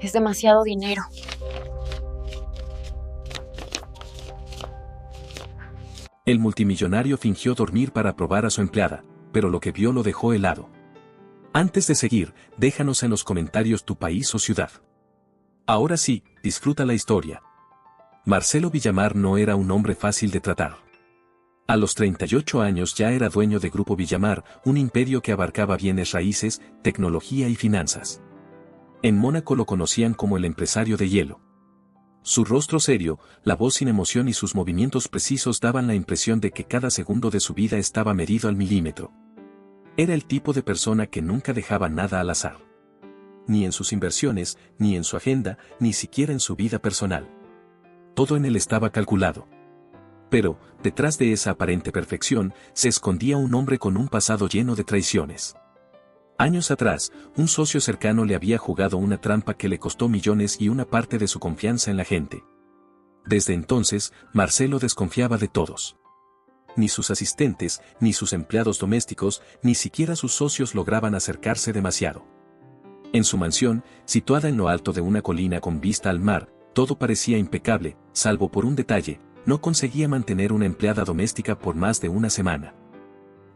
Es demasiado dinero. El multimillonario fingió dormir para probar a su empleada, pero lo que vio lo dejó helado. Antes de seguir, déjanos en los comentarios tu país o ciudad. Ahora sí, disfruta la historia. Marcelo Villamar no era un hombre fácil de tratar. A los 38 años ya era dueño de Grupo Villamar, un imperio que abarcaba bienes raíces, tecnología y finanzas. En Mónaco lo conocían como el empresario de hielo. Su rostro serio, la voz sin emoción y sus movimientos precisos daban la impresión de que cada segundo de su vida estaba medido al milímetro. Era el tipo de persona que nunca dejaba nada al azar. Ni en sus inversiones, ni en su agenda, ni siquiera en su vida personal. Todo en él estaba calculado. Pero, detrás de esa aparente perfección, se escondía un hombre con un pasado lleno de traiciones. Años atrás, un socio cercano le había jugado una trampa que le costó millones y una parte de su confianza en la gente. Desde entonces, Marcelo desconfiaba de todos. Ni sus asistentes, ni sus empleados domésticos, ni siquiera sus socios lograban acercarse demasiado. En su mansión, situada en lo alto de una colina con vista al mar, todo parecía impecable, salvo por un detalle: no conseguía mantener una empleada doméstica por más de una semana.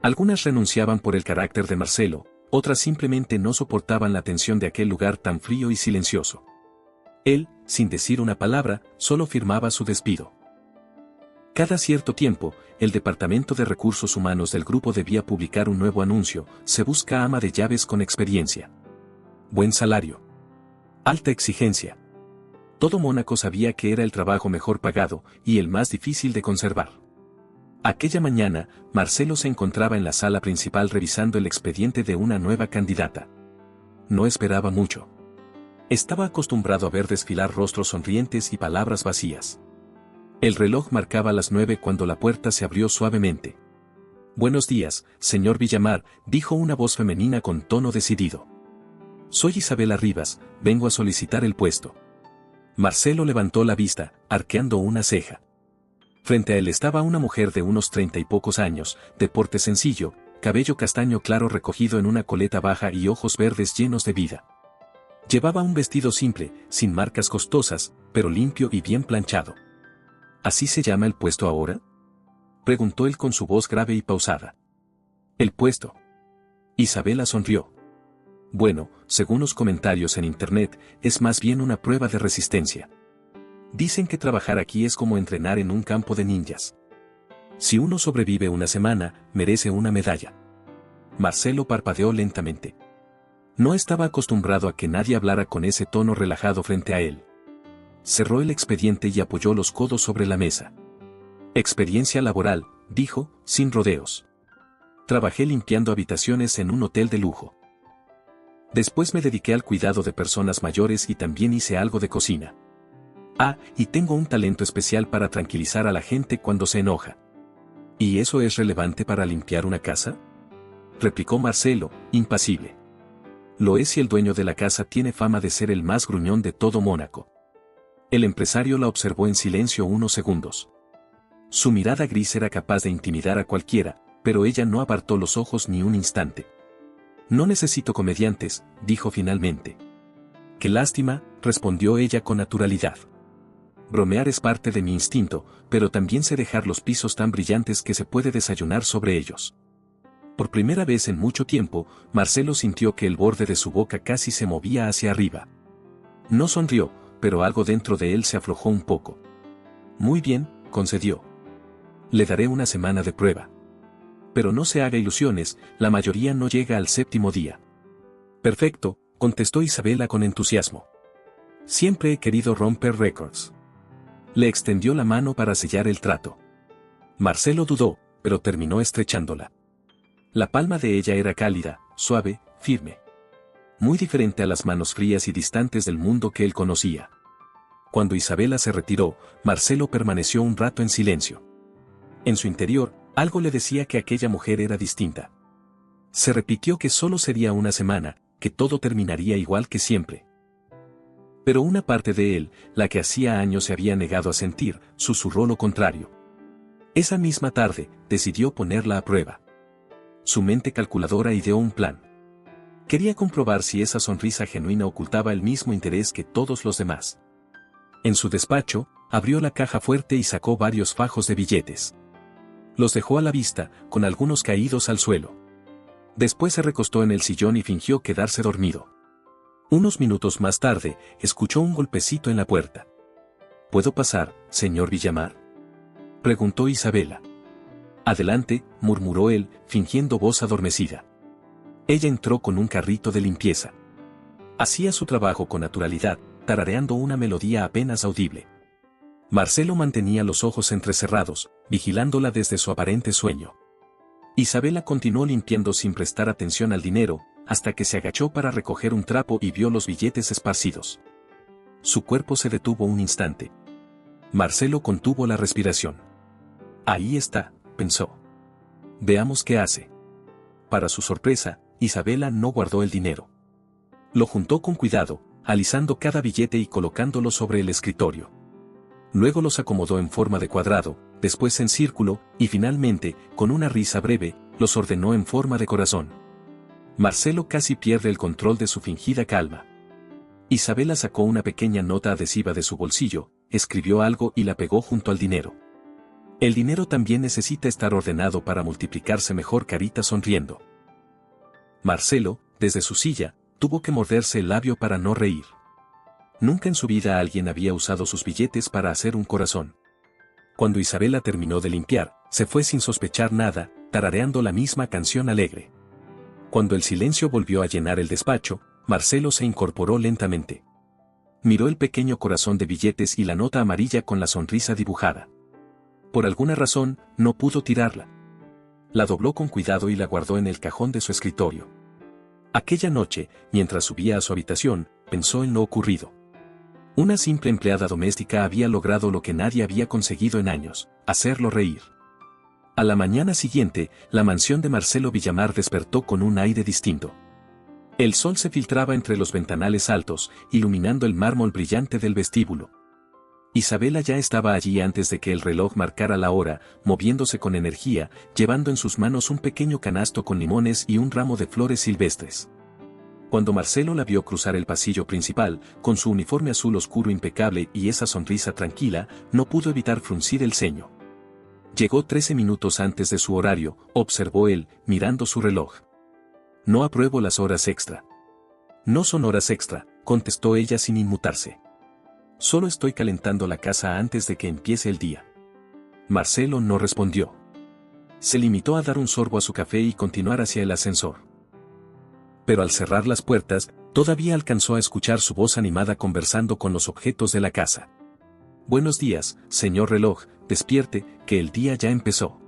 Algunas renunciaban por el carácter de Marcelo, otras simplemente no soportaban la tensión de aquel lugar tan frío y silencioso. Él, sin decir una palabra, solo firmaba su despido. Cada cierto tiempo, el Departamento de Recursos Humanos del grupo debía publicar un nuevo anuncio: se busca ama de llaves con experiencia. Buen salario. Alta exigencia. Todo Mónaco sabía que era el trabajo mejor pagado y el más difícil de conservar. Aquella mañana, Marcelo se encontraba en la sala principal revisando el expediente de una nueva candidata. No esperaba mucho. Estaba acostumbrado a ver desfilar rostros sonrientes y palabras vacías. El reloj marcaba las 9 cuando la puerta se abrió suavemente. «Buenos días, señor Villamar», dijo una voz femenina con tono decidido. «Soy Isabela Rivas, vengo a solicitar el puesto». Marcelo levantó la vista, arqueando una ceja. Frente a él estaba una mujer de unos 30 y pocos años, de porte sencillo, cabello castaño claro recogido en una coleta baja y ojos verdes llenos de vida. Llevaba un vestido simple, sin marcas costosas, pero limpio y bien planchado. ¿Así se llama el puesto ahora?, preguntó él con su voz grave y pausada. «El puesto». Isabela sonrió. «Bueno, según los comentarios en internet, es más bien una prueba de resistencia. Dicen que trabajar aquí es como entrenar en un campo de ninjas. Si uno sobrevive una semana, merece una medalla». Marcelo parpadeó lentamente. No estaba acostumbrado a que nadie hablara con ese tono relajado frente a él. Cerró el expediente y apoyó los codos sobre la mesa. «Experiencia laboral», dijo, sin rodeos. «Trabajé limpiando habitaciones en un hotel de lujo. Después me dediqué al cuidado de personas mayores y también hice algo de cocina. Ah, y tengo un talento especial para tranquilizar a la gente cuando se enoja». «¿Y eso es relevante para limpiar una casa?», replicó Marcelo, impasible. «Lo es si el dueño de la casa tiene fama de ser el más gruñón de todo Mónaco». El empresario la observó en silencio unos segundos. Su mirada gris era capaz de intimidar a cualquiera, pero ella no apartó los ojos ni un instante. «No necesito comediantes», dijo finalmente. «Qué lástima», respondió ella con naturalidad. «Bromear es parte de mi instinto, pero también sé dejar los pisos tan brillantes que se puede desayunar sobre ellos». Por primera vez en mucho tiempo, Marcelo sintió que el borde de su boca casi se movía hacia arriba. No sonrió, pero algo dentro de él se aflojó un poco. «Muy bien», concedió. «Le daré una semana de prueba. Pero no se haga ilusiones, la mayoría no llega al 7º día». «Perfecto», contestó Isabela con entusiasmo. «Siempre he querido romper récords». Le extendió la mano para sellar el trato. Marcelo dudó, pero terminó estrechándola. La palma de ella era cálida, suave, firme. Muy diferente a las manos frías y distantes del mundo que él conocía. Cuando Isabela se retiró, Marcelo permaneció un rato en silencio. En su interior, algo le decía que aquella mujer era distinta. Se repitió que solo sería una semana, que todo terminaría igual que siempre. Pero una parte de él, la que hacía años se había negado a sentir, susurró lo contrario. Esa misma tarde, decidió ponerla a prueba. Su mente calculadora ideó un plan. Quería comprobar si esa sonrisa genuina ocultaba el mismo interés que todos los demás. En su despacho, abrió la caja fuerte y sacó varios fajos de billetes. Los dejó a la vista, con algunos caídos al suelo. Después se recostó en el sillón y fingió quedarse dormido. Unos minutos más tarde, escuchó un golpecito en la puerta. ¿Puedo pasar, señor Villamar?, preguntó Isabela. Adelante, murmuró él, fingiendo voz adormecida. Ella entró con un carrito de limpieza. Hacía su trabajo con naturalidad, tarareando una melodía apenas audible. Marcelo mantenía los ojos entrecerrados, vigilándola desde su aparente sueño. Isabela continuó limpiando sin prestar atención al dinero, hasta que se agachó para recoger un trapo y vio los billetes esparcidos. Su cuerpo se detuvo un instante. Marcelo contuvo la respiración. Ahí está, pensó. Veamos qué hace. Para su sorpresa, Isabela no guardó el dinero. Lo juntó con cuidado, alisando cada billete y colocándolo sobre el escritorio. Luego los acomodó en forma de cuadrado, después en círculo, y finalmente, con una risa breve, los ordenó en forma de corazón. Marcelo casi pierde el control de su fingida calma. Isabela sacó una pequeña nota adhesiva de su bolsillo, escribió algo y la pegó junto al dinero. El dinero también necesita estar ordenado para multiplicarse mejor, carita sonriendo. Marcelo, desde su silla, tuvo que morderse el labio para no reír. Nunca en su vida alguien había usado sus billetes para hacer un corazón. Cuando Isabela terminó de limpiar, se fue sin sospechar nada, tarareando la misma canción alegre. Cuando el silencio volvió a llenar el despacho, Marcelo se incorporó lentamente. Miró el pequeño corazón de billetes y la nota amarilla con la sonrisa dibujada. Por alguna razón, no pudo tirarla. La dobló con cuidado y la guardó en el cajón de su escritorio. Aquella noche, mientras subía a su habitación, pensó en lo ocurrido. Una simple empleada doméstica había logrado lo que nadie había conseguido en años, hacerlo reír. A la mañana siguiente, la mansión de Marcelo Villamar despertó con un aire distinto. El sol se filtraba entre los ventanales altos, iluminando el mármol brillante del vestíbulo. Isabela ya estaba allí antes de que el reloj marcara la hora, moviéndose con energía, llevando en sus manos un pequeño canasto con limones y un ramo de flores silvestres. Cuando Marcelo la vio cruzar el pasillo principal, con su uniforme azul oscuro impecable y esa sonrisa tranquila, no pudo evitar fruncir el ceño. Llegó 13 minutos antes de su horario, observó él, mirando su reloj. No apruebo las horas extra. No son horas extra, contestó ella sin inmutarse. Solo estoy calentando la casa antes de que empiece el día. Marcelo no respondió. Se limitó a dar un sorbo a su café y continuar hacia el ascensor. Pero al cerrar las puertas, todavía alcanzó a escuchar su voz animada conversando con los objetos de la casa. Buenos días, señor reloj, despierte, que el día ya empezó.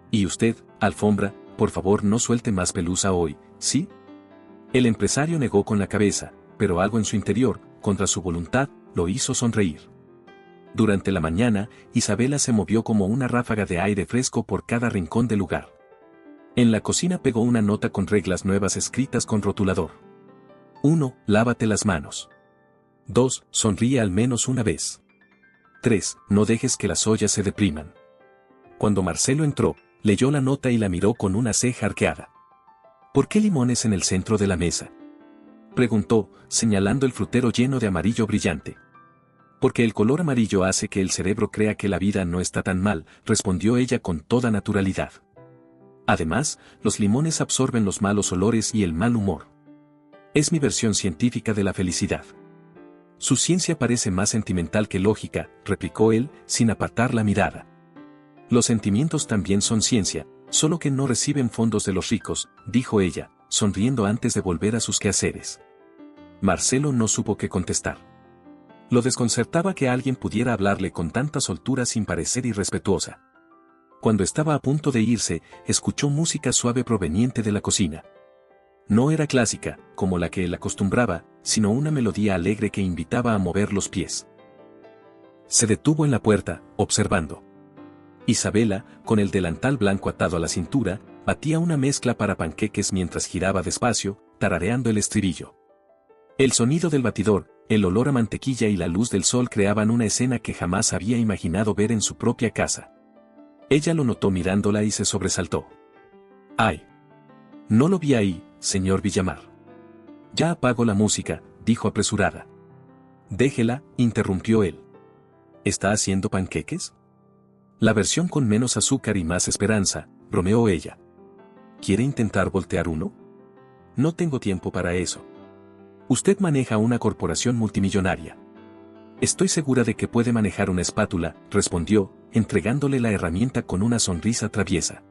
Y usted, alfombra, por favor no suelte más pelusa hoy, ¿sí? El empresario negó con la cabeza, pero algo en su interior, contra su voluntad, lo hizo sonreír. Durante la mañana, Isabela se movió como una ráfaga de aire fresco por cada rincón del lugar. En la cocina pegó una nota con reglas nuevas escritas con rotulador. 1. Lávate las manos. 2. Sonríe al menos una vez. 3. No dejes que las ollas se depriman. Cuando Marcelo entró, leyó la nota y la miró con una ceja arqueada. ¿Por qué limones en el centro de la mesa?, preguntó, señalando el frutero lleno de amarillo brillante. Porque el color amarillo hace que el cerebro crea que la vida no está tan mal, respondió ella con toda naturalidad. Además, los limones absorben los malos olores y el mal humor. Es mi versión científica de la felicidad. Su ciencia parece más sentimental que lógica, replicó él, sin apartar la mirada. Los sentimientos también son ciencia, solo que no reciben fondos de los ricos, dijo ella, sonriendo antes de volver a sus quehaceres. Marcelo no supo qué contestar. Lo desconcertaba que alguien pudiera hablarle con tanta soltura sin parecer irrespetuosa. Cuando estaba a punto de irse, escuchó música suave proveniente de la cocina. No era clásica, como la que él acostumbraba, sino una melodía alegre que invitaba a mover los pies. Se detuvo en la puerta, observando. Isabela, con el delantal blanco atado a la cintura, batía una mezcla para panqueques mientras giraba despacio, tarareando el estribillo. El sonido del batidor, el olor a mantequilla y la luz del sol creaban una escena que jamás había imaginado ver en su propia casa. Ella lo notó mirándola y se sobresaltó. ¡Ay! No lo vi ahí, señor Villamar. Ya apago la música, dijo apresurada. Déjela, interrumpió él. ¿Está haciendo panqueques? La versión con menos azúcar y más esperanza, bromeó ella. ¿Quiere intentar voltear uno? No tengo tiempo para eso. Usted maneja una corporación multimillonaria. Estoy segura de que puede manejar una espátula, respondió, entregándole la herramienta con una sonrisa traviesa.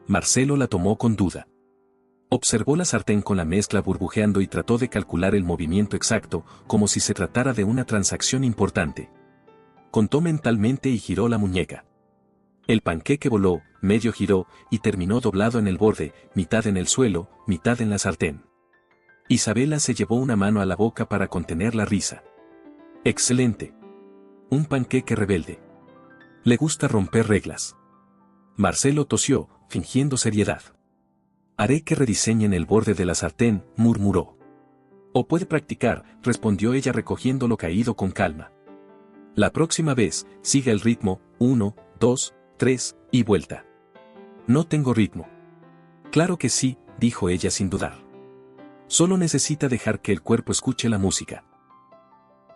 Marcelo la tomó con duda. Observó la sartén con la mezcla burbujeando y trató de calcular el movimiento exacto, como si se tratara de una transacción importante. Contó mentalmente y giró la muñeca. El panqueque voló, medio giró, y terminó doblado en el borde, mitad en el suelo, mitad en la sartén. Isabela se llevó una mano a la boca para contener la risa. ¡Excelente! Un panqueque rebelde. Le gusta romper reglas. Marcelo tosió, fingiendo seriedad. Haré que rediseñen el borde de la sartén, murmuró. O puede practicar, respondió ella recogiendo lo caído con calma. La próxima vez, siga el ritmo, 1, 2, 3, y vuelta. No tengo ritmo. Claro que sí, dijo ella sin dudar. Solo necesita dejar que el cuerpo escuche la música.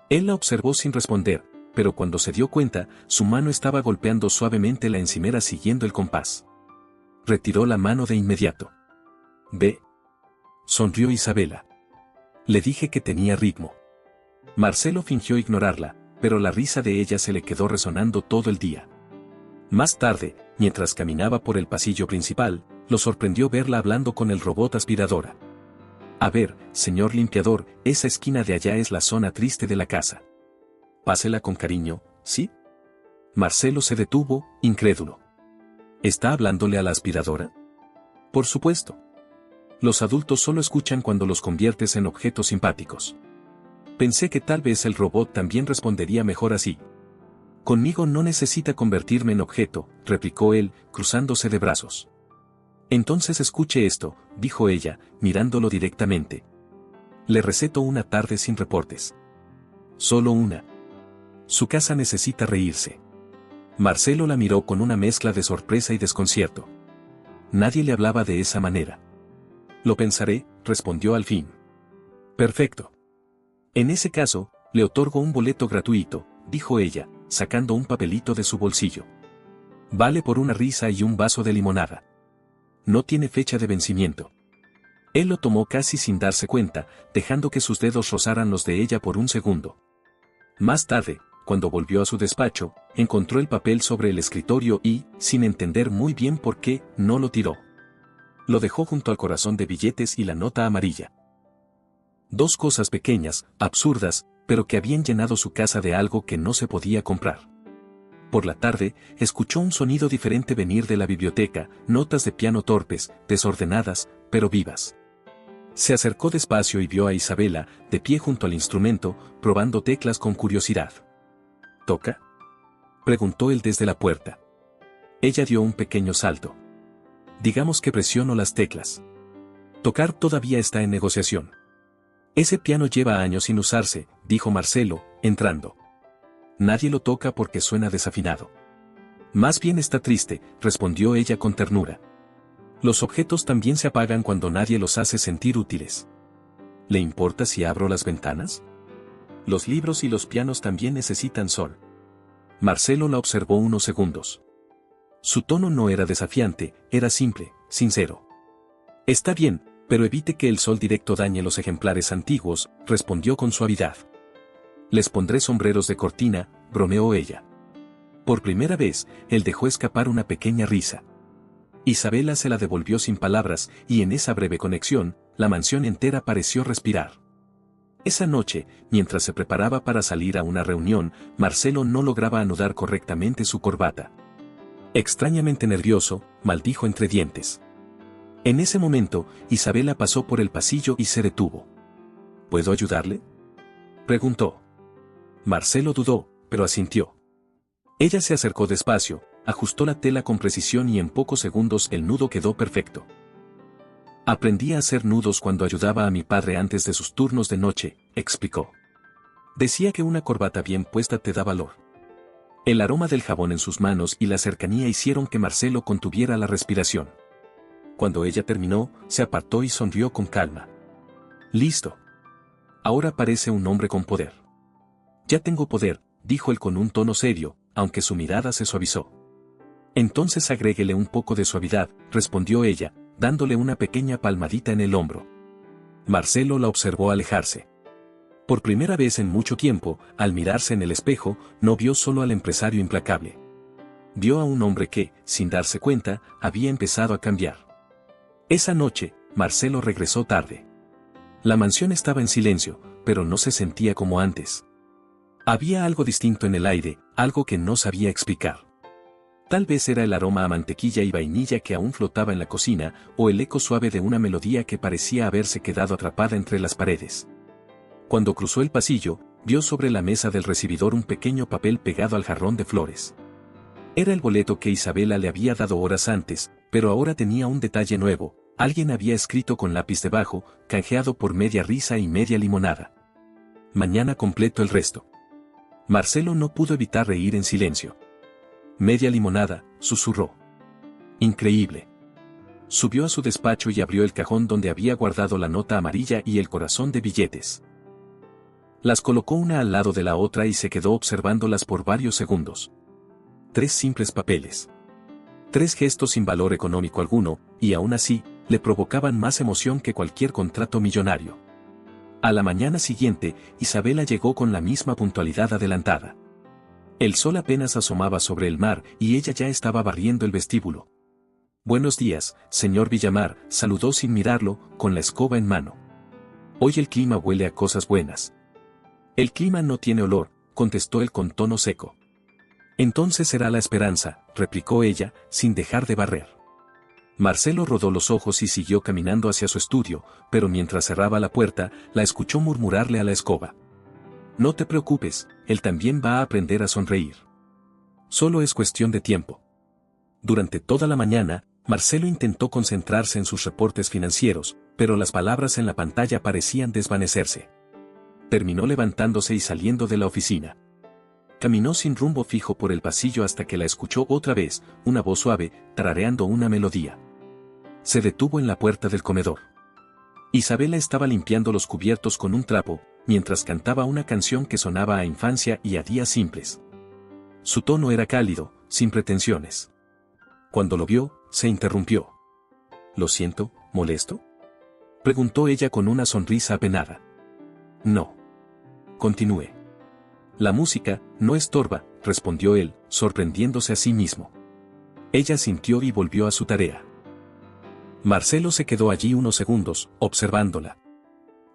Él la observó sin responder, pero cuando se dio cuenta, su mano estaba golpeando suavemente la encimera siguiendo el compás. Retiró la mano de inmediato. «Ve», sonrió Isabela. Le dije que tenía ritmo. Marcelo fingió ignorarla, pero la risa de ella se le quedó resonando todo el día. Más tarde, mientras caminaba por el pasillo principal, lo sorprendió verla hablando con el robot aspiradora. A ver, señor limpiador, esa esquina de allá es la zona triste de la casa. Pásela con cariño, ¿sí? Marcelo se detuvo, incrédulo. ¿Está hablándole a la aspiradora? Por supuesto. Los adultos solo escuchan cuando los conviertes en objetos simpáticos. Pensé que tal vez el robot también respondería mejor así. Conmigo no necesita convertirme en objeto, replicó él, cruzándose de brazos. Entonces escuche esto, dijo ella, mirándolo directamente. Le receto una tarde sin reportes. Solo una. Su casa necesita reírse. Marcelo la miró con una mezcla de sorpresa y desconcierto. Nadie le hablaba de esa manera. Lo pensaré, respondió al fin. Perfecto. En ese caso, le otorgo un boleto gratuito, dijo ella, sacando un papelito de su bolsillo. Vale por una risa y un vaso de limonada. No tiene fecha de vencimiento. Él lo tomó casi sin darse cuenta, dejando que sus dedos rozaran los de ella por un segundo. Más tarde, cuando volvió a su despacho, encontró el papel sobre el escritorio y, sin entender muy bien por qué, no lo tiró. Lo dejó junto al corazón de billetes y la nota amarilla. Dos cosas pequeñas, absurdas, pero que habían llenado su casa de algo que no se podía comprar. Por la tarde, escuchó un sonido diferente venir de la biblioteca, notas de piano torpes, desordenadas, pero vivas. Se acercó despacio y vio a Isabela, de pie junto al instrumento, probando teclas con curiosidad. ¿Toca?, preguntó él desde la puerta. Ella dio un pequeño salto. Digamos que presiono las teclas. Tocar todavía está en negociación. Ese piano lleva años sin usarse, dijo Marcelo, entrando. Nadie lo toca porque suena desafinado. Más bien está triste, respondió ella con ternura. Los objetos también se apagan cuando nadie los hace sentir útiles. ¿Le importa si abro las ventanas? Los libros y los pianos también necesitan sol. Marcelo la observó unos segundos. Su tono no era desafiante, era simple, sincero. Está bien, pero evite que el sol directo dañe los ejemplares antiguos, respondió con suavidad. Les pondré sombreros de cortina, bromeó ella. Por primera vez, él dejó escapar una pequeña risa. Isabela se la devolvió sin palabras, y en esa breve conexión, la mansión entera pareció respirar. Esa noche, mientras se preparaba para salir a una reunión, Marcelo no lograba anudar correctamente su corbata. Extrañamente nervioso, maldijo entre dientes. En ese momento, Isabela pasó por el pasillo y se detuvo. ¿Puedo ayudarle?, preguntó. Marcelo dudó, pero asintió. Ella se acercó despacio, ajustó la tela con precisión y en pocos segundos el nudo quedó perfecto. Aprendí a hacer nudos cuando ayudaba a mi padre antes de sus turnos de noche, explicó. Decía que una corbata bien puesta te da valor. El aroma del jabón en sus manos y la cercanía hicieron que Marcelo contuviera la respiración. Cuando ella terminó, se apartó y sonrió con calma. Listo. Ahora parece un hombre con poder. Ya tengo poder, dijo él con un tono serio, aunque su mirada se suavizó. Entonces agréguele un poco de suavidad, respondió ella, dándole una pequeña palmadita en el hombro. Marcelo la observó alejarse. Por primera vez en mucho tiempo, al mirarse en el espejo, no vio solo al empresario implacable. Vio a un hombre que, sin darse cuenta, había empezado a cambiar. Esa noche, Marcelo regresó tarde. La mansión estaba en silencio, pero no se sentía como antes. Había algo distinto en el aire, algo que no sabía explicar. Tal vez era el aroma a mantequilla y vainilla que aún flotaba en la cocina, o el eco suave de una melodía que parecía haberse quedado atrapada entre las paredes. Cuando cruzó el pasillo, vio sobre la mesa del recibidor un pequeño papel pegado al jarrón de flores. Era el boleto que Isabela le había dado horas antes, pero ahora tenía un detalle nuevo. Alguien había escrito con lápiz debajo, canjeado por media risa y media limonada. Mañana completo el resto. Marcelo no pudo evitar reír en silencio. Media limonada, susurró. Increíble. Subió a su despacho y abrió el cajón donde había guardado la nota amarilla y el corazón de billetes. Las colocó una al lado de la otra y se quedó observándolas por varios segundos. 3 simples papeles. 3 gestos sin valor económico alguno, y aún así, le provocaban más emoción que cualquier contrato millonario. A la mañana siguiente, Isabela llegó con la misma puntualidad adelantada. El sol apenas asomaba sobre el mar y ella ya estaba barriendo el vestíbulo. Buenos días, señor Villamar, saludó sin mirarlo, con la escoba en mano. Hoy el clima huele a cosas buenas. El clima no tiene olor, contestó él con tono seco. Entonces será la esperanza, replicó ella, sin dejar de barrer. Marcelo rodó los ojos y siguió caminando hacia su estudio, pero mientras cerraba la puerta, la escuchó murmurarle a la escoba. No te preocupes, él también va a aprender a sonreír. Solo es cuestión de tiempo. Durante toda la mañana, Marcelo intentó concentrarse en sus reportes financieros, pero las palabras en la pantalla parecían desvanecerse. Terminó levantándose y saliendo de la oficina. Caminó sin rumbo fijo por el pasillo hasta que la escuchó otra vez, una voz suave, tarareando una melodía. Se detuvo en la puerta del comedor. Isabela estaba limpiando los cubiertos con un trapo, mientras cantaba una canción que sonaba a infancia y a días simples. Su tono era cálido, sin pretensiones. Cuando lo vio, se interrumpió. ¿Lo siento, molesto?, preguntó ella con una sonrisa apenada. No. Continúe. La música no estorba, respondió él, sorprendiéndose a sí mismo. Ella sintió y volvió a su tarea. Marcelo se quedó allí unos segundos, observándola.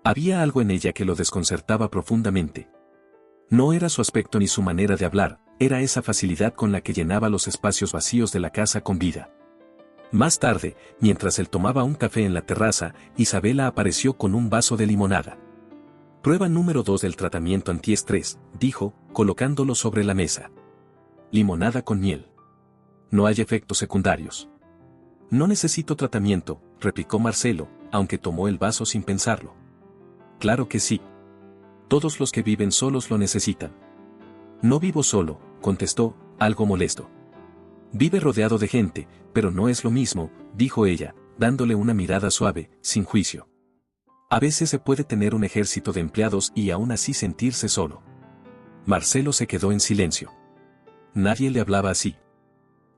Había algo en ella que lo desconcertaba profundamente. No era su aspecto ni su manera de hablar, era esa facilidad con la que llenaba los espacios vacíos de la casa con vida. Más tarde, mientras él tomaba un café en la terraza, Isabela apareció con un vaso de limonada. Prueba número 2 del tratamiento antiestrés, dijo, colocándolo sobre la mesa. Limonada con miel. No hay efectos secundarios. No necesito tratamiento, replicó Marcelo, aunque tomó el vaso sin pensarlo. Claro que sí. Todos los que viven solos lo necesitan. No vivo solo, contestó, algo molesto. Vive rodeado de gente, pero no es lo mismo, dijo ella, dándole una mirada suave, sin juicio. A veces se puede tener un ejército de empleados y aún así sentirse solo. Marcelo se quedó en silencio. Nadie le hablaba así.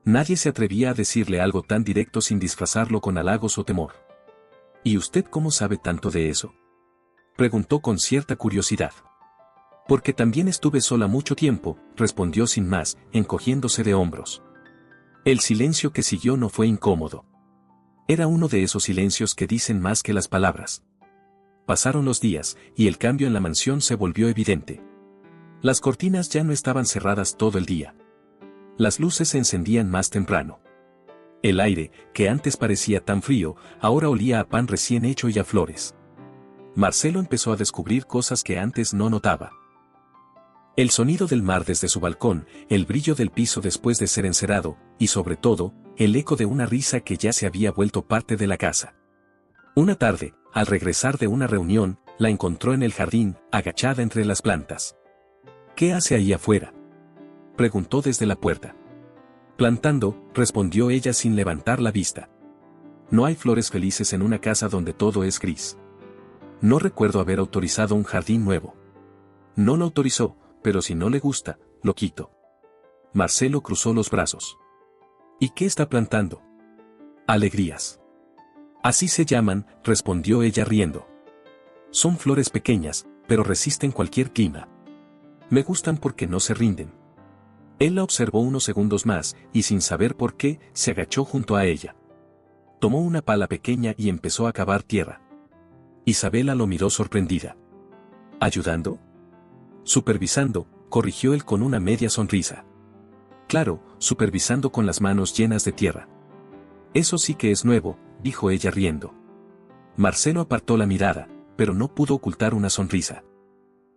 Nadie se atrevía a decirle algo tan directo sin disfrazarlo con halagos o temor. ¿Y usted cómo sabe tanto de eso?, preguntó con cierta curiosidad. Porque también estuve sola mucho tiempo, respondió sin más, encogiéndose de hombros. El silencio que siguió no fue incómodo. Era uno de esos silencios que dicen más que las palabras. Pasaron los días, y el cambio en la mansión se volvió evidente. Las cortinas ya no estaban cerradas todo el día. Las luces se encendían más temprano. El aire, que antes parecía tan frío, ahora olía a pan recién hecho y a flores. Marcelo empezó a descubrir cosas que antes no notaba. El sonido del mar desde su balcón, el brillo del piso después de ser encerado, y sobre todo, el eco de una risa que ya se había vuelto parte de la casa. Una tarde, al regresar de una reunión, la encontró en el jardín, agachada entre las plantas. ¿Qué hace ahí afuera?, preguntó desde la puerta. Plantando, respondió ella sin levantar la vista. No hay flores felices en una casa donde todo es gris. No recuerdo haber autorizado un jardín nuevo. No lo autorizó, pero si no le gusta, lo quito. Marcelo cruzó los brazos. ¿Y qué está plantando? Alegrías. Así se llaman, respondió ella riendo. Son flores pequeñas, pero resisten cualquier clima. Me gustan porque no se rinden. Él la observó unos segundos más, y sin saber por qué, se agachó junto a ella. Tomó una pala pequeña y empezó a cavar tierra. Isabela lo miró sorprendida. ¿Ayudando? Supervisando, corrigió él con una media sonrisa. Claro, supervisando con las manos llenas de tierra. Eso sí que es nuevo, dijo ella riendo. Marcelo apartó la mirada, pero no pudo ocultar una sonrisa.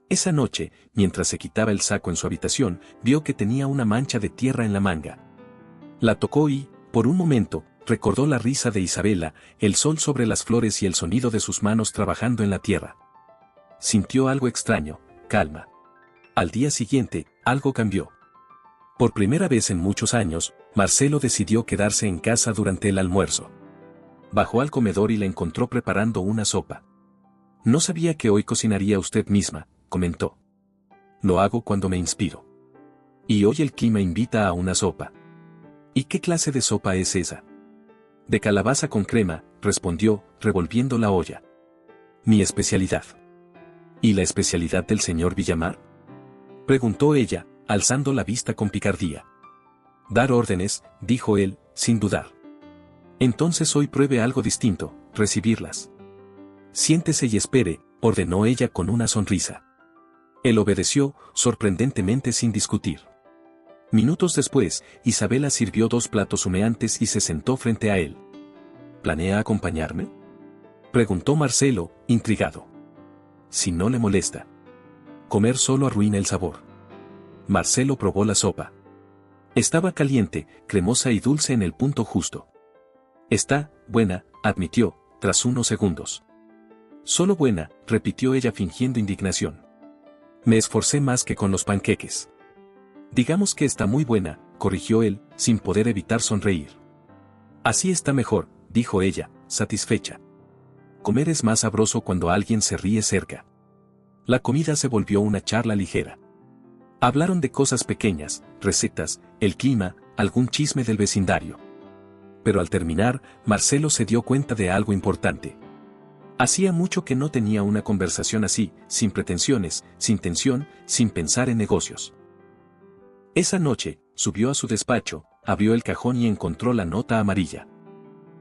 Esa noche, mientras se quitaba el saco en su habitación, vio que tenía una mancha de tierra en la manga. La tocó y, por un momento, recordó la risa de Isabela, el sol sobre las flores y el sonido de sus manos trabajando en la tierra. Sintió algo extraño, calma. Al día siguiente, algo cambió. Por primera vez en muchos años, Marcelo decidió quedarse en casa durante el almuerzo. Bajó al comedor y la encontró preparando una sopa. No sabía que hoy cocinaría usted misma, comentó. Lo hago cuando me inspiro. Y hoy el clima invita a una sopa. ¿Y qué clase de sopa es esa? De calabaza con crema, respondió, revolviendo la olla. Mi especialidad. ¿Y la especialidad del señor Villamar? Preguntó ella, alzando la vista con picardía. Dar órdenes, dijo él, sin dudar. Entonces hoy pruebe algo distinto, recibirlas. Siéntese y espere, ordenó ella con una sonrisa. Él obedeció, sorprendentemente sin discutir. Minutos después, Isabela sirvió 2 platos humeantes y se sentó frente a él. ¿Planea acompañarme? Preguntó Marcelo, intrigado. Si no le molesta. Comer solo arruina el sabor. Marcelo probó la sopa. Estaba caliente, cremosa y dulce en el punto justo. Está buena, admitió, tras unos segundos. Solo buena, repitió ella fingiendo indignación. Me esforcé más que con los panqueques. Digamos que está muy buena, corrigió él, sin poder evitar sonreír. Así está mejor, dijo ella, satisfecha. Comer es más sabroso cuando alguien se ríe cerca. La comida se volvió una charla ligera. Hablaron de cosas pequeñas, recetas, el clima, algún chisme del vecindario. Pero al terminar, Marcelo se dio cuenta de algo importante. Hacía mucho que no tenía una conversación así, sin pretensiones, sin tensión, sin pensar en negocios. Esa noche, subió a su despacho, abrió el cajón y encontró la nota amarilla.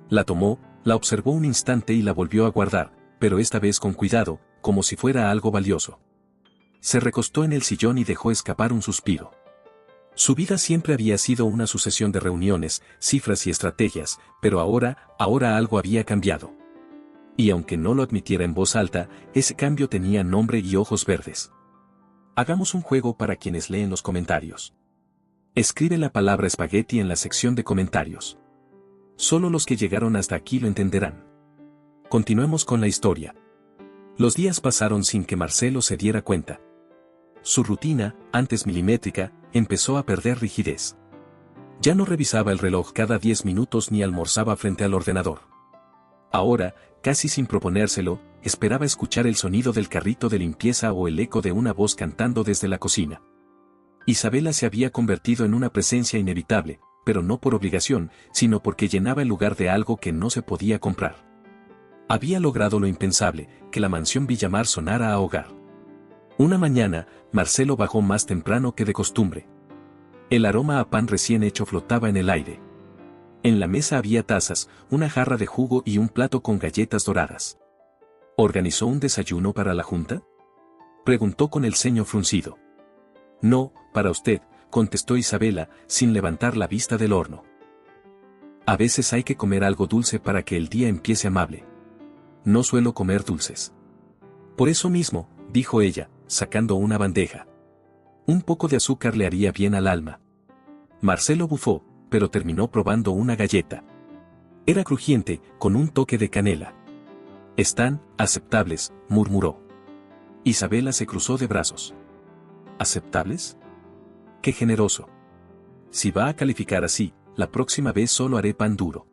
La tomó, la observó un instante y la volvió a guardar, pero esta vez con cuidado, como si fuera algo valioso. Se recostó en el sillón y dejó escapar un suspiro. Su vida siempre había sido una sucesión de reuniones, cifras y estrategias, pero ahora algo había cambiado. Y aunque no lo admitiera en voz alta, ese cambio tenía nombre y ojos verdes. Hagamos un juego para quienes leen los comentarios. Escribe la palabra espagueti en la sección de comentarios. Solo los que llegaron hasta aquí lo entenderán. Continuemos con la historia. Los días pasaron sin que Marcelo se diera cuenta. Su rutina, antes milimétrica, empezó a perder rigidez. Ya no revisaba el reloj cada 10 minutos ni almorzaba frente al ordenador. Ahora, casi sin proponérselo, esperaba escuchar el sonido del carrito de limpieza o el eco de una voz cantando desde la cocina. Isabela se había convertido en una presencia inevitable, pero no por obligación, sino porque llenaba el lugar de algo que no se podía comprar. Había logrado lo impensable, que la mansión Villamar sonara a hogar. Una mañana, Marcelo bajó más temprano que de costumbre. El aroma a pan recién hecho flotaba en el aire. En la mesa había tazas, una jarra de jugo y un plato con galletas doradas. ¿Organizó un desayuno para la junta? Preguntó con el ceño fruncido. No, para usted, contestó Isabela, sin levantar la vista del horno. A veces hay que comer algo dulce para que el día empiece amable. No suelo comer dulces. Por eso mismo, dijo ella, sacando una bandeja. Un poco de azúcar le haría bien al alma. Marcelo bufó, pero terminó probando una galleta. Era crujiente, con un toque de canela. Están aceptables, murmuró. Isabela se cruzó de brazos. ¿Aceptables? ¡Qué generoso! Si va a calificar así, la próxima vez solo haré pan duro.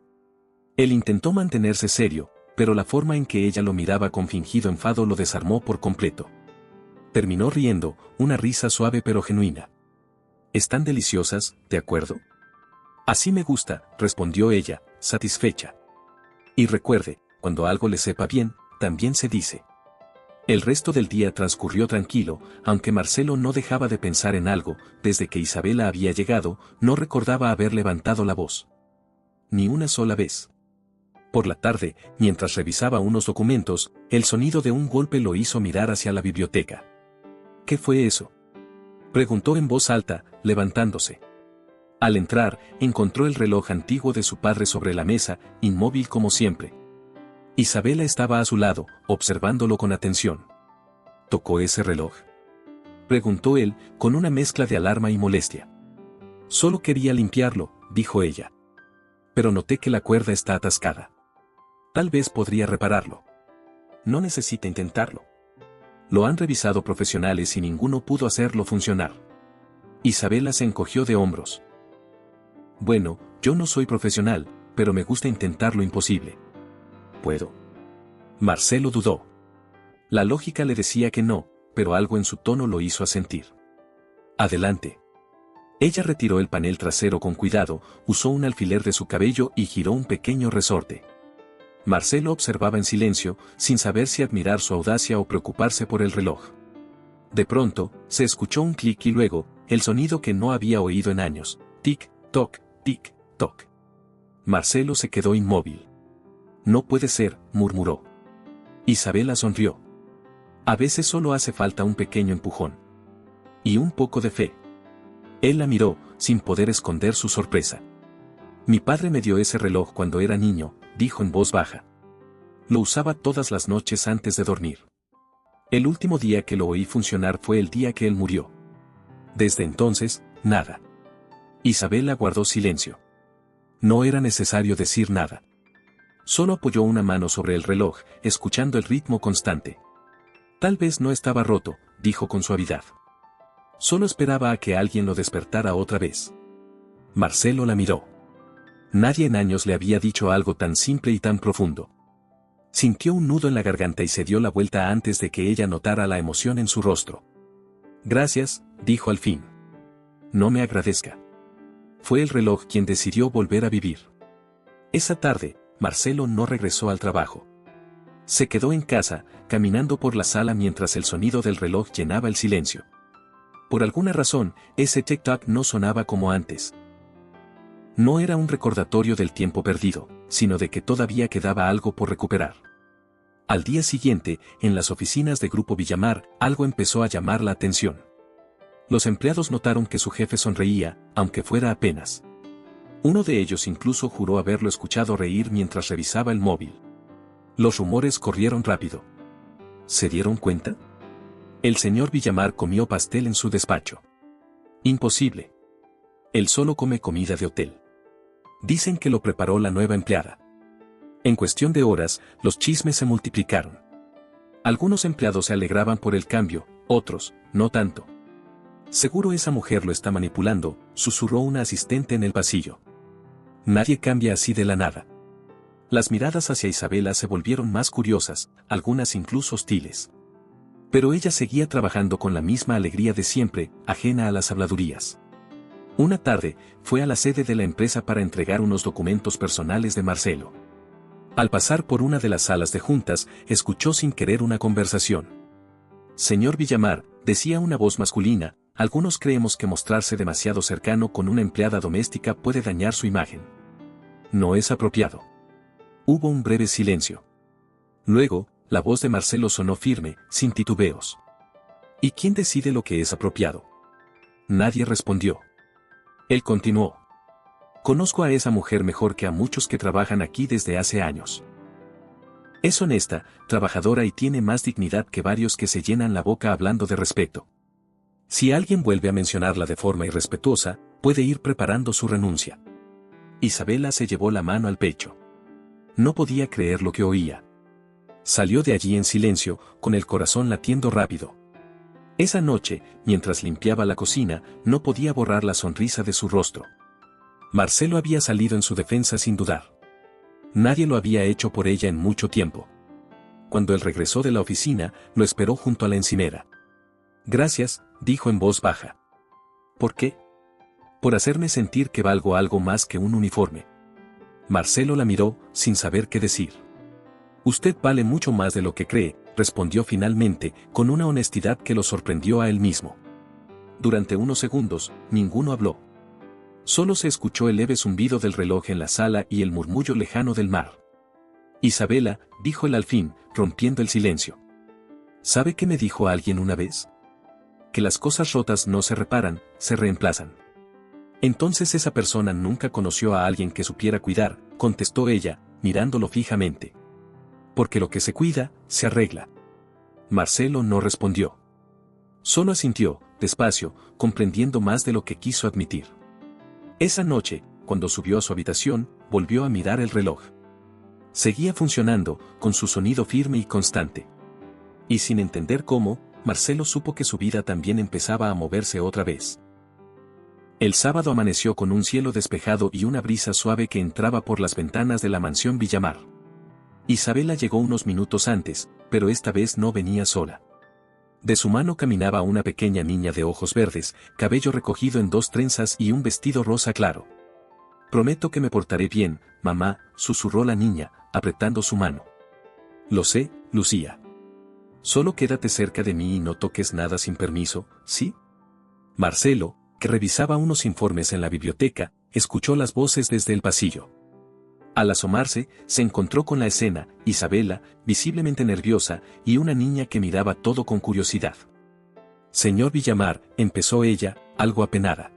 Él intentó mantenerse serio, pero la forma en que ella lo miraba con fingido enfado lo desarmó por completo. Terminó riendo, una risa suave pero genuina. «Están deliciosas, ¿de acuerdo?» «Así me gusta», respondió ella, satisfecha. «Y recuerde, cuando algo le sepa bien, también se dice». El resto del día transcurrió tranquilo, aunque Marcelo no dejaba de pensar en algo. Desde que Isabela había llegado, no recordaba haber levantado la voz. Ni una sola vez. Por la tarde, mientras revisaba unos documentos, el sonido de un golpe lo hizo mirar hacia la biblioteca. «¿Qué fue eso?», preguntó en voz alta, levantándose. Al entrar, encontró el reloj antiguo de su padre sobre la mesa, inmóvil como siempre. Isabela estaba a su lado, observándolo con atención. «¿Tocó ese reloj?», preguntó él, con una mezcla de alarma y molestia. «Solo quería limpiarlo», dijo ella. «Pero noté que la cuerda está atascada. Tal vez podría repararlo». «No necesita intentarlo. Lo han revisado profesionales y ninguno pudo hacerlo funcionar». Isabela se encogió de hombros. «Bueno, yo no soy profesional, pero me gusta intentar lo imposible». «¿Puedo?». Marcelo dudó. La lógica le decía que no, pero algo en su tono lo hizo asentir. «Adelante». Ella retiró el panel trasero con cuidado, usó un alfiler de su cabello y giró un pequeño resorte. Marcelo observaba en silencio, sin saber si admirar su audacia o preocuparse por el reloj. De pronto, se escuchó un clic y luego, el sonido que no había oído en años. Tic-toc, tic-toc. Marcelo se quedó inmóvil. «No puede ser», murmuró. Isabela sonrió. «A veces solo hace falta un pequeño empujón. Y un poco de fe». Él la miró, sin poder esconder su sorpresa. «Mi padre me dio ese reloj cuando era niño», dijo en voz baja. «Lo usaba todas las noches antes de dormir. El último día que lo oí funcionar fue el día que él murió. Desde entonces, nada». Isabela guardó silencio. No era necesario decir nada. Solo apoyó una mano sobre el reloj, escuchando el ritmo constante. «Tal vez no estaba roto», dijo con suavidad. «Solo esperaba a que alguien lo despertara otra vez». Marcelo la miró. Nadie en años le había dicho algo tan simple y tan profundo. Sintió un nudo en la garganta y se dio la vuelta antes de que ella notara la emoción en su rostro. «Gracias», dijo al fin. «No me agradezca». Fue el reloj quien decidió volver a vivir. Esa tarde, Marcelo no regresó al trabajo. Se quedó en casa, caminando por la sala mientras el sonido del reloj llenaba el silencio. Por alguna razón, ese tic-tac no sonaba como antes. No era un recordatorio del tiempo perdido, sino de que todavía quedaba algo por recuperar. Al día siguiente, en las oficinas de Grupo Villamar, algo empezó a llamar la atención. Los empleados notaron que su jefe sonreía, aunque fuera apenas. Uno de ellos incluso juró haberlo escuchado reír mientras revisaba el móvil. Los rumores corrieron rápido. ¿Se dieron cuenta? El señor Villamar comió pastel en su despacho. Imposible. Él solo come comida de hotel. Dicen que lo preparó la nueva empleada. En cuestión de horas, los chismes se multiplicaron. Algunos empleados se alegraban por el cambio, otros, no tanto. «Seguro esa mujer lo está manipulando», susurró una asistente en el pasillo. «Nadie cambia así de la nada». Las miradas hacia Isabela se volvieron más curiosas, algunas incluso hostiles. Pero ella seguía trabajando con la misma alegría de siempre, ajena a las habladurías. Una tarde, fue a la sede de la empresa para entregar unos documentos personales de Marcelo. Al pasar por una de las salas de juntas, escuchó sin querer una conversación. «Señor Villamar», decía una voz masculina, «algunos creemos que mostrarse demasiado cercano con una empleada doméstica puede dañar su imagen. No es apropiado». Hubo un breve silencio. Luego, la voz de Marcelo sonó firme, sin titubeos. «¿Y quién decide lo que es apropiado?». Nadie respondió. Él continuó. «Conozco a esa mujer mejor que a muchos que trabajan aquí desde hace años. Es honesta, trabajadora y tiene más dignidad que varios que se llenan la boca hablando de respeto. Si alguien vuelve a mencionarla de forma irrespetuosa, puede ir preparando su renuncia». Isabela se llevó la mano al pecho. No podía creer lo que oía. Salió de allí en silencio, con el corazón latiendo rápido. Esa noche, mientras limpiaba la cocina, no podía borrar la sonrisa de su rostro. Marcelo había salido en su defensa sin dudar. Nadie lo había hecho por ella en mucho tiempo. Cuando él regresó de la oficina, lo esperó junto a la encimera. Gracias, dijo en voz baja. ¿Por qué? Por hacerme sentir que valgo algo más que un uniforme. Marcelo la miró, sin saber qué decir. Usted vale mucho más de lo que cree, respondió finalmente, con una honestidad que lo sorprendió a él mismo. Durante unos segundos, ninguno habló. Solo se escuchó el leve zumbido del reloj en la sala y el murmullo lejano del mar. Isabela, dijo él al fin, rompiendo el silencio. ¿Sabe qué me dijo alguien una vez? Que las cosas rotas no se reparan, se reemplazan. Entonces esa persona nunca conoció a alguien que supiera cuidar, contestó ella, mirándolo fijamente. Porque lo que se cuida, se arregla. Marcelo no respondió. Solo asintió, despacio, comprendiendo más de lo que quiso admitir. Esa noche, cuando subió a su habitación, volvió a mirar el reloj. Seguía funcionando, con su sonido firme y constante. Y sin entender cómo, Marcelo supo que su vida también empezaba a moverse otra vez. El sábado amaneció con un cielo despejado y una brisa suave que entraba por las ventanas de la mansión Villamar. Isabela llegó unos minutos antes, pero esta vez no venía sola. De su mano caminaba una pequeña niña de ojos verdes, cabello recogido en 2 trenzas y un vestido rosa claro. Prometo que me portaré bien, mamá, susurró la niña, apretando su mano. Lo sé, Lucía. Solo quédate cerca de mí y no toques nada sin permiso, ¿sí? Marcelo, que revisaba unos informes en la biblioteca, escuchó las voces desde el pasillo. Al asomarse, se encontró con la escena, Isabela, visiblemente nerviosa, y una niña que miraba todo con curiosidad. Señor Villamar, empezó ella, algo apenada.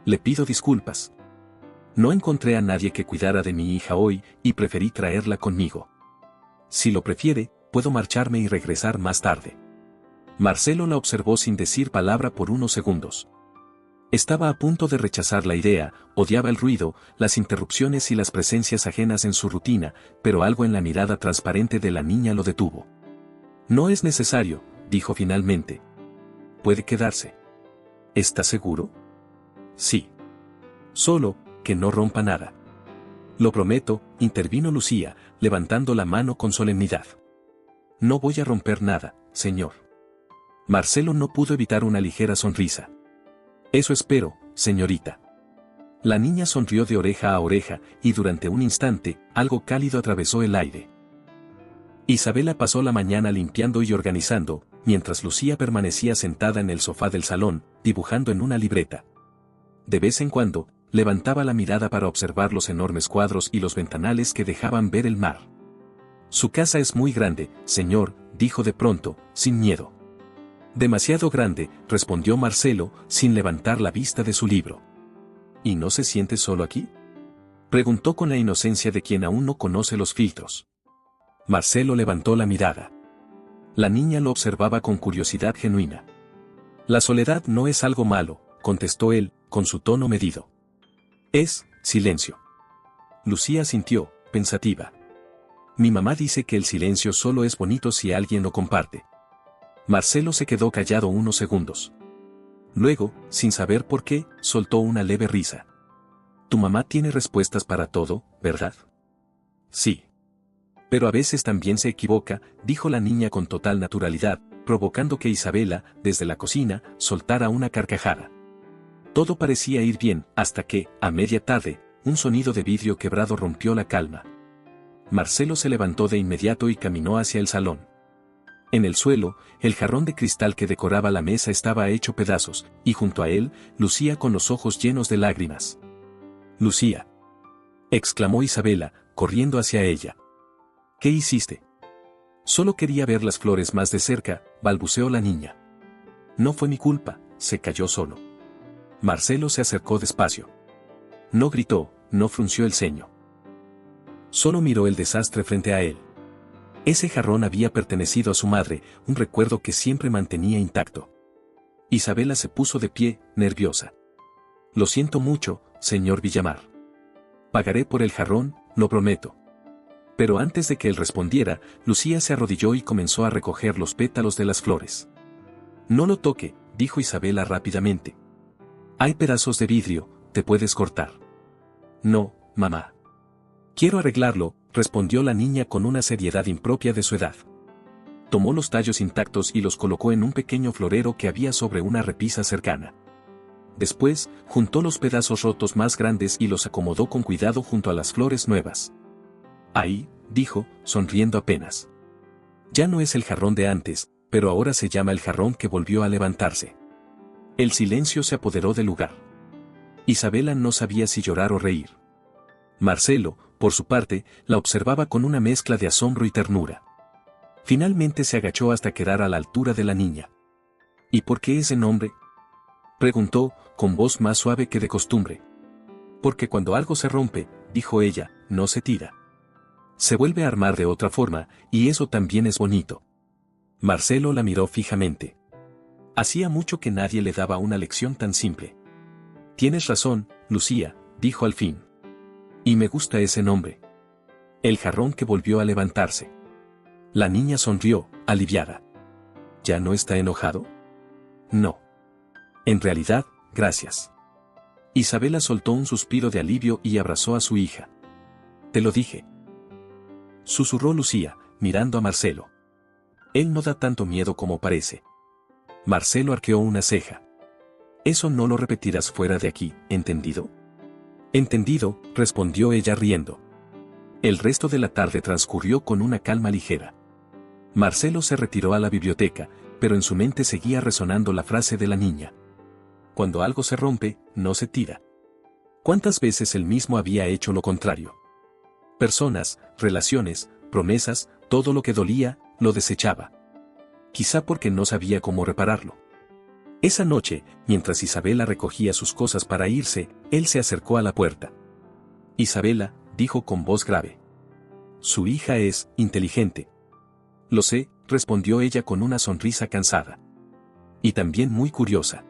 Le pido disculpas. No encontré a nadie que cuidara de mi hija hoy, y preferí traerla conmigo. Si lo prefiere, puedo marcharme y regresar más tarde. Marcelo la observó sin decir palabra por unos segundos. Estaba a punto de rechazar la idea, odiaba el ruido, las interrupciones y las presencias ajenas en su rutina, pero algo en la mirada transparente de la niña lo detuvo. No es necesario, dijo finalmente. Puede quedarse. ¿Está seguro? Sí. Solo, que no rompa nada. Lo prometo, intervino Lucía, levantando la mano con solemnidad. No voy a romper nada, señor. Marcelo no pudo evitar una ligera sonrisa. Eso espero, señorita. La niña sonrió de oreja a oreja, y durante un instante, algo cálido atravesó el aire. Isabela pasó la mañana limpiando y organizando, mientras Lucía permanecía sentada en el sofá del salón, dibujando en una libreta. De vez en cuando, levantaba la mirada para observar los enormes cuadros y los ventanales que dejaban ver el mar. Su casa es muy grande, señor, dijo de pronto, sin miedo. Demasiado grande, respondió Marcelo, sin levantar la vista de su libro. ¿Y no se siente solo aquí? Preguntó con la inocencia de quien aún no conoce los filtros. Marcelo levantó la mirada. La niña lo observaba con curiosidad genuina. La soledad no es algo malo, contestó él, con su tono medido. Es, silencio. Lucía sintió, pensativa. Mi mamá dice que el silencio solo es bonito si alguien lo comparte. Marcelo se quedó callado unos segundos. Luego, sin saber por qué, soltó una leve risa. Tu mamá tiene respuestas para todo, ¿verdad? Sí. Pero a veces también se equivoca, dijo la niña con total naturalidad, provocando que Isabela, desde la cocina, soltara una carcajada. Todo parecía ir bien, hasta que, a media tarde, un sonido de vidrio quebrado rompió la calma. Marcelo se levantó de inmediato y caminó hacia el salón. En el suelo, el jarrón de cristal que decoraba la mesa estaba hecho pedazos, y junto a él, Lucía con los ojos llenos de lágrimas. Lucía, exclamó Isabela, corriendo hacia ella. ¿Qué hiciste? Solo quería ver las flores más de cerca, balbuceó la niña. No fue mi culpa, se cayó solo. Marcelo se acercó despacio. No gritó, no frunció el ceño. Solo miró el desastre frente a él. Ese jarrón había pertenecido a su madre, un recuerdo que siempre mantenía intacto. Isabela se puso de pie, nerviosa. Lo siento mucho, señor Villamar. Pagaré por el jarrón, lo prometo. Pero antes de que él respondiera, Lucía se arrodilló y comenzó a recoger los pétalos de las flores. No lo toque, dijo Isabela rápidamente. Hay pedazos de vidrio, te puedes cortar. No, mamá. Quiero arreglarlo, respondió la niña con una seriedad impropia de su edad. Tomó los tallos intactos y los colocó en un pequeño florero que había sobre una repisa cercana. Después, juntó los pedazos rotos más grandes y los acomodó con cuidado junto a las flores nuevas. Ahí, dijo, sonriendo apenas. Ya no es el jarrón de antes, pero ahora se llama el jarrón que volvió a levantarse. El silencio se apoderó del lugar. Isabela no sabía si llorar o reír. Marcelo, por su parte, la observaba con una mezcla de asombro y ternura. Finalmente se agachó hasta quedar a la altura de la niña. ¿Y por qué ese nombre?, preguntó, con voz más suave que de costumbre. Porque cuando algo se rompe, dijo ella, no se tira. Se vuelve a armar de otra forma, y eso también es bonito. Marcelo la miró fijamente. Hacía mucho que nadie le daba una lección tan simple. Tienes razón, Lucía, dijo al fin. Y me gusta ese nombre. El jarrón que volvió a levantarse. La niña sonrió, aliviada. ¿Ya no está enojado? No. En realidad, gracias. Isabela soltó un suspiro de alivio y abrazó a su hija. Te lo dije. Susurró Lucía, mirando a Marcelo. Él no da tanto miedo como parece. Marcelo arqueó una ceja. Eso no lo repetirás fuera de aquí, ¿entendido? Entendido, respondió ella riendo. El resto de la tarde transcurrió con una calma ligera. Marcelo se retiró a la biblioteca, pero en su mente seguía resonando la frase de la niña. Cuando algo se rompe, no se tira. ¿Cuántas veces él mismo había hecho lo contrario? Personas, relaciones, promesas, todo lo que dolía, lo desechaba. Quizá porque no sabía cómo repararlo. Esa noche, mientras Isabela recogía sus cosas para irse, él se acercó a la puerta. Isabela, dijo con voz grave. Su hija es inteligente. Lo sé, respondió ella con una sonrisa cansada. Y también muy curiosa.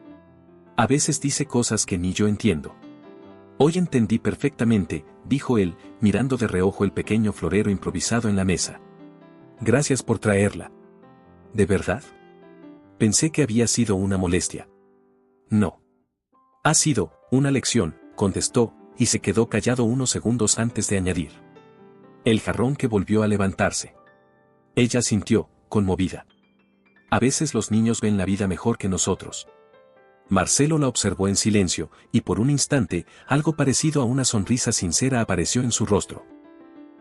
A veces dice cosas que ni yo entiendo. Hoy entendí perfectamente, dijo él, mirando de reojo el pequeño florero improvisado en la mesa. Gracias por traerla. ¿De verdad? Pensé que había sido una molestia. No. Ha sido una lección, contestó, y se quedó callado unos segundos antes de añadir. El jarrón que volvió a levantarse. Ella sintió, conmovida. A veces los niños ven la vida mejor que nosotros. Marcelo la observó en silencio, y por un instante, algo parecido a una sonrisa sincera apareció en su rostro.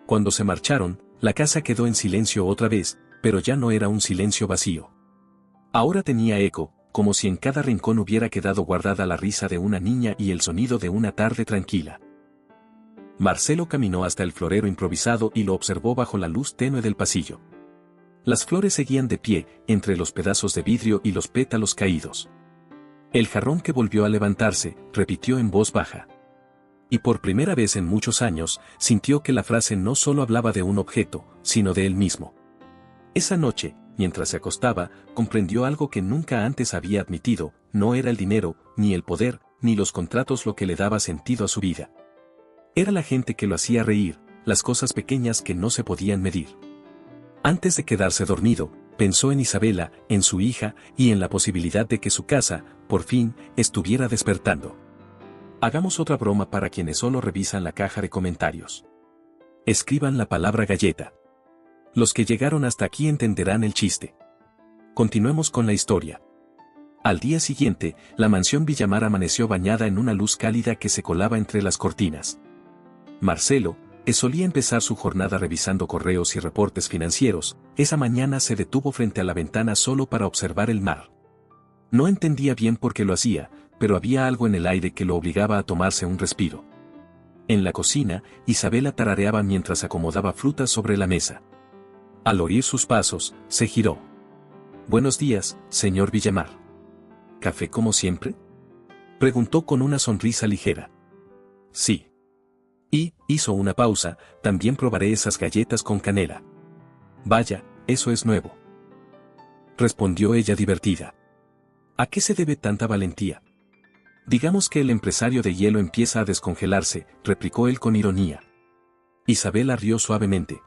Cuando se marcharon, la casa quedó en silencio otra vez, pero ya no era un silencio vacío. Ahora tenía eco, como si en cada rincón hubiera quedado guardada la risa de una niña y el sonido de una tarde tranquila. Marcelo caminó hasta el florero improvisado y lo observó bajo la luz tenue del pasillo. Las flores seguían de pie, entre los pedazos de vidrio y los pétalos caídos. El jarrón que volvió a levantarse, repitió en voz baja. Y por primera vez en muchos años, sintió que la frase no solo hablaba de un objeto, sino de él mismo. Esa noche, mientras se acostaba, comprendió algo que nunca antes había admitido: no era el dinero, ni el poder, ni los contratos lo que le daba sentido a su vida. Era la gente que lo hacía reír, las cosas pequeñas que no se podían medir. Antes de quedarse dormido, pensó en Isabela, en su hija, y en la posibilidad de que su casa, por fin, estuviera despertando. Hagamos otra broma para quienes solo revisan la caja de comentarios. Escriban la palabra galleta. Los que llegaron hasta aquí entenderán el chiste. Continuemos con la historia. Al día siguiente, la mansión Villamar amaneció bañada en una luz cálida que se colaba entre las cortinas. Marcelo, que solía empezar su jornada revisando correos y reportes financieros, esa mañana se detuvo frente a la ventana solo para observar el mar. No entendía bien por qué lo hacía, pero había algo en el aire que lo obligaba a tomarse un respiro. En la cocina, Isabela tarareaba mientras acomodaba frutas sobre la mesa. Al oír sus pasos, se giró. «Buenos días, señor Villamar». «¿Café como siempre?», preguntó con una sonrisa ligera. «Sí». Y, hizo una pausa, «también probaré esas galletas con canela». «Vaya, eso es nuevo», respondió ella divertida. «¿A qué se debe tanta valentía?». «Digamos que el empresario de hielo empieza a descongelarse», replicó él con ironía. Isabela rió suavemente.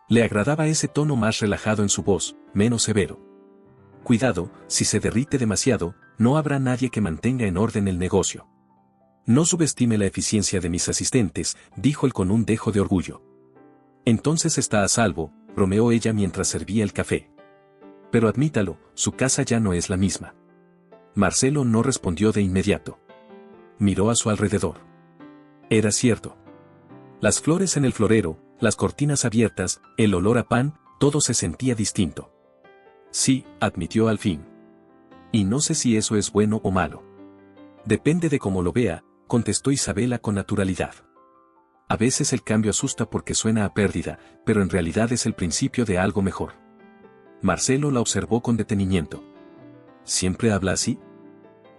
Le agradaba ese tono más relajado en su voz, menos severo. «Cuidado, si se derrite demasiado, no habrá nadie que mantenga en orden el negocio». No subestime la eficiencia de mis asistentes, dijo él con un dejo de orgullo. Entonces está a salvo, bromeó ella mientras servía el café. Pero admítalo, su casa ya no es la misma. Marcelo no respondió de inmediato. Miró a su alrededor. Era cierto. Las flores en el florero, las cortinas abiertas, el olor a pan, todo se sentía distinto. Sí, admitió al fin. Y no sé si eso es bueno o malo. Depende de cómo lo vea, contestó Isabela con naturalidad. A veces el cambio asusta porque suena a pérdida, pero en realidad es el principio de algo mejor. Marcelo la observó con detenimiento. ¿Siempre habla así?,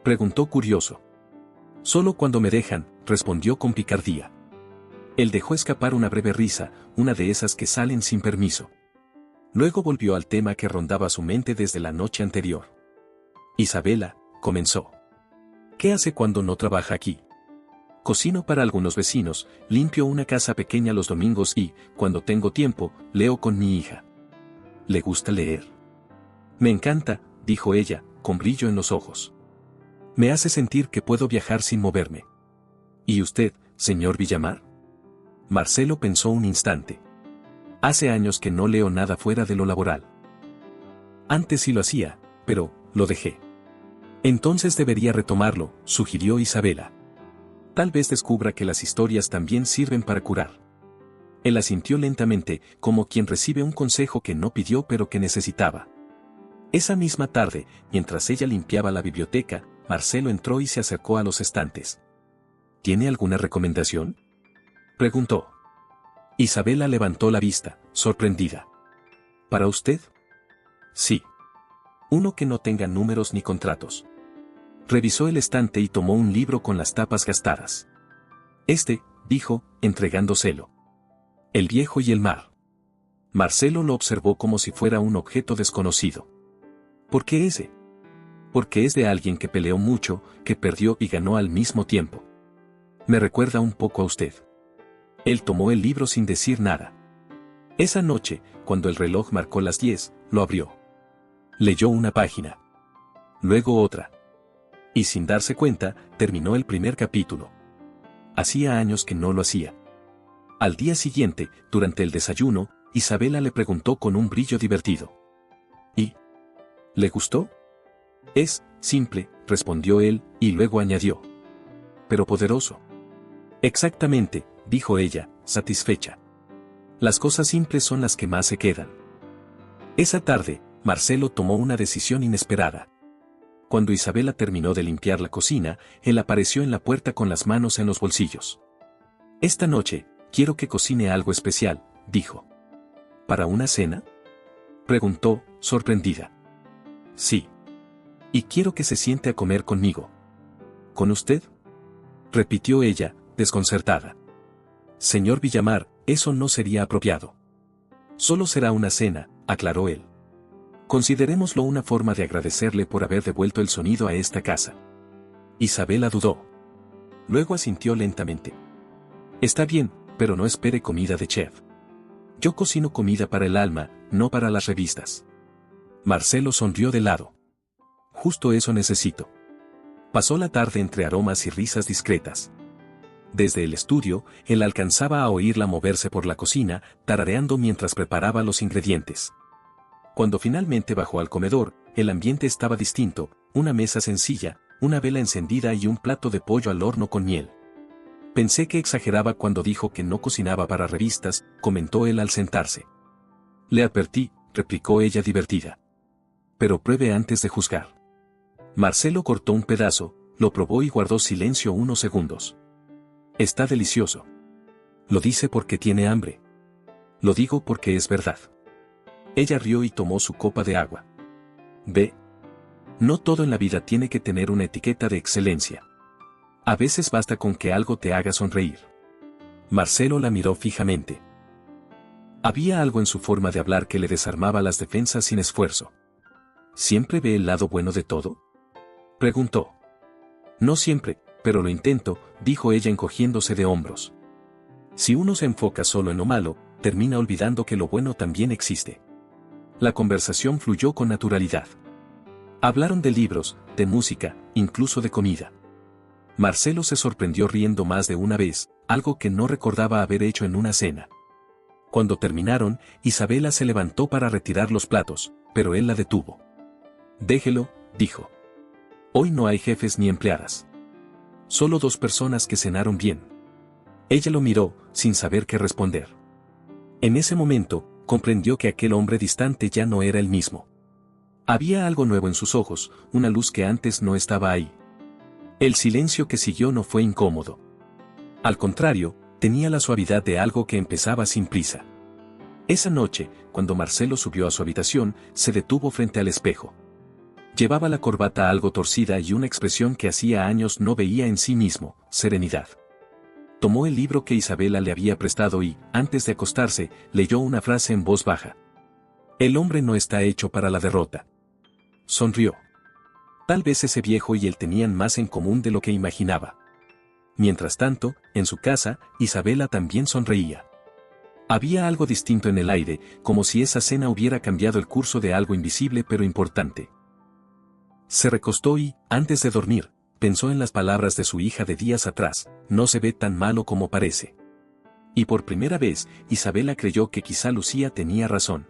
preguntó curioso. Solo cuando me dejan, respondió con picardía. Él dejó escapar una breve risa, una de esas que salen sin permiso. Luego volvió al tema que rondaba su mente desde la noche anterior. Isabela, comenzó. ¿Qué hace cuando no trabaja aquí? Cocino para algunos vecinos, limpio una casa pequeña los domingos y, cuando tengo tiempo, leo con mi hija. ¿Le gusta leer? Me encanta, dijo ella, con brillo en los ojos. Me hace sentir que puedo viajar sin moverme. ¿Y usted, señor Villamar? Marcelo pensó un instante. Hace años que no leo nada fuera de lo laboral. Antes sí lo hacía, pero lo dejé. Entonces debería retomarlo, sugirió Isabela. Tal vez descubra que las historias también sirven para curar. Él asintió lentamente, como quien recibe un consejo que no pidió pero que necesitaba. Esa misma tarde, mientras ella limpiaba la biblioteca, Marcelo entró y se acercó a los estantes. ¿Tiene alguna recomendación?, preguntó. Isabela levantó la vista, sorprendida. ¿Para usted? Sí. Uno que no tenga números ni contratos. Revisó el estante y tomó un libro con las tapas gastadas. Dijo, entregándoselo. El viejo y el mar. Marcelo lo observó como si fuera un objeto desconocido. ¿Por qué ese? Porque es de alguien que peleó mucho, que perdió y ganó al mismo tiempo. Me recuerda un poco a usted. Él tomó el libro sin decir nada. Esa noche, cuando el reloj marcó las 10, lo abrió. Leyó una página. Luego otra. Y sin darse cuenta, terminó el primer capítulo. Hacía años que no lo hacía. Al día siguiente, durante el desayuno, Isabela le preguntó con un brillo divertido. ¿Y? ¿Le gustó? Es simple, respondió él, y luego añadió. Pero poderoso. Exactamente, dijo ella, satisfecha. Las cosas simples son las que más se quedan. Esa tarde, Marcelo tomó una decisión inesperada. Cuando Isabela terminó de limpiar la cocina, él apareció en la puerta con las manos en los bolsillos. Esta noche, quiero que cocine algo especial, dijo. ¿Para una cena?, preguntó, sorprendida. Sí. Y quiero que se siente a comer conmigo. ¿Con usted?, repitió ella, desconcertada. Señor Villamar, eso no sería apropiado. Solo será una cena, aclaró él. Considerémoslo una forma de agradecerle por haber devuelto el sonido a esta casa. Isabela dudó. Luego asintió lentamente. Está bien, pero no espere comida de chef. Yo cocino comida para el alma, no para las revistas. Marcelo sonrió de lado. Justo eso necesito. Pasó la tarde entre aromas y risas discretas. Desde el estudio, él alcanzaba a oírla moverse por la cocina, tarareando mientras preparaba los ingredientes. Cuando finalmente bajó al comedor, el ambiente estaba distinto, una mesa sencilla, una vela encendida y un plato de pollo al horno con miel. Pensé que exageraba cuando dijo que no cocinaba para revistas, comentó él al sentarse. Le advertí, replicó ella divertida. Pero pruebe antes de juzgar. Marcelo cortó un pedazo, lo probó y guardó silencio unos segundos. Está delicioso. Lo dice porque tiene hambre. Lo digo porque es verdad. Ella rió y tomó su copa de agua. Ve. No todo en la vida tiene que tener una etiqueta de excelencia. A veces basta con que algo te haga sonreír. Marcelo la miró fijamente. Había algo en su forma de hablar que le desarmaba las defensas sin esfuerzo. ¿Siempre ve el lado bueno de todo?, preguntó. No siempre, pero lo intento, dijo ella encogiéndose de hombros. Si uno se enfoca solo en lo malo, termina olvidando que lo bueno también existe. La conversación fluyó con naturalidad. Hablaron de libros, de música, incluso de comida. Marcelo se sorprendió riendo más de una vez, algo que no recordaba haber hecho en una cena. Cuando terminaron, Isabela se levantó para retirar los platos, pero él la detuvo. «Déjelo», dijo. «Hoy no hay jefes ni empleadas. Solo 2 personas que cenaron bien». Ella lo miró, sin saber qué responder. En ese momento, comprendió que aquel hombre distante ya no era el mismo. Había algo nuevo en sus ojos, una luz que antes no estaba ahí. El silencio que siguió no fue incómodo. Al contrario, tenía la suavidad de algo que empezaba sin prisa. Esa noche, cuando Marcelo subió a su habitación, se detuvo frente al espejo. Llevaba la corbata algo torcida y una expresión que hacía años no veía en sí mismo, serenidad. Tomó el libro que Isabela le había prestado y, antes de acostarse, leyó una frase en voz baja. «El hombre no está hecho para la derrota». Sonrió. Tal vez ese viejo y él tenían más en común de lo que imaginaba. Mientras tanto, en su casa, Isabela también sonreía. Había algo distinto en el aire, como si esa cena hubiera cambiado el curso de algo invisible pero importante. Se recostó y, antes de dormir, pensó en las palabras de su hija de días atrás: «No se ve tan malo como parece». Y por primera vez, Isabela creyó que quizá Lucía tenía razón.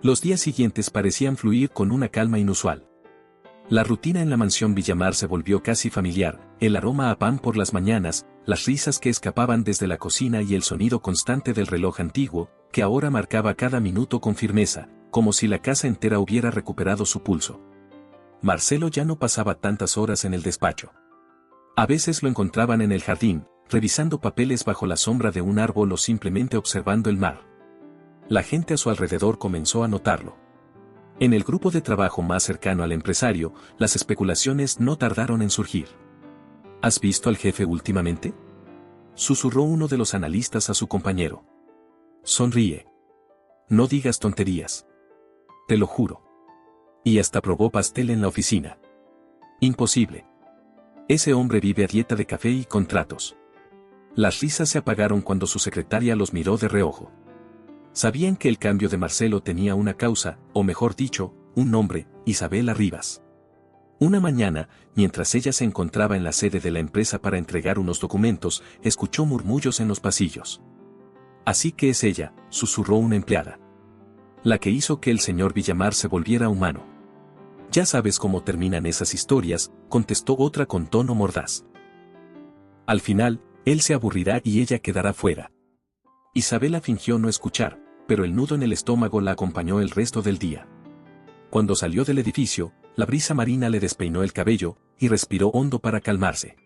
Los días siguientes parecían fluir con una calma inusual. La rutina en la mansión Villamar se volvió casi familiar, el aroma a pan por las mañanas, las risas que escapaban desde la cocina y el sonido constante del reloj antiguo, que ahora marcaba cada minuto con firmeza, como si la casa entera hubiera recuperado su pulso. Marcelo ya no pasaba tantas horas en el despacho. A veces lo encontraban en el jardín, revisando papeles bajo la sombra de un árbol o simplemente observando el mar. La gente a su alrededor comenzó a notarlo. En el grupo de trabajo más cercano al empresario, las especulaciones no tardaron en surgir. ¿Has visto al jefe últimamente?, susurró uno de los analistas a su compañero. Sonríe. No digas tonterías. Te lo juro. Y hasta probó pastel en la oficina. Imposible. Ese hombre vive a dieta de café y contratos. Las risas se apagaron cuando su secretaria los miró de reojo. Sabían que el cambio de Marcelo tenía una causa, o mejor dicho, un nombre: Isabela Rivas. Una mañana, mientras ella se encontraba en la sede de la empresa para entregar unos documentos, escuchó murmullos en los pasillos. «Así que es ella», susurró una empleada. «La que hizo que el señor Villamar se volviera humano». «Ya sabes cómo terminan esas historias», contestó otra con tono mordaz. «Al final, él se aburrirá y ella quedará fuera». Isabela fingió no escuchar, pero el nudo en el estómago la acompañó el resto del día. Cuando salió del edificio, la brisa marina le despeinó el cabello, y respiró hondo para calmarse.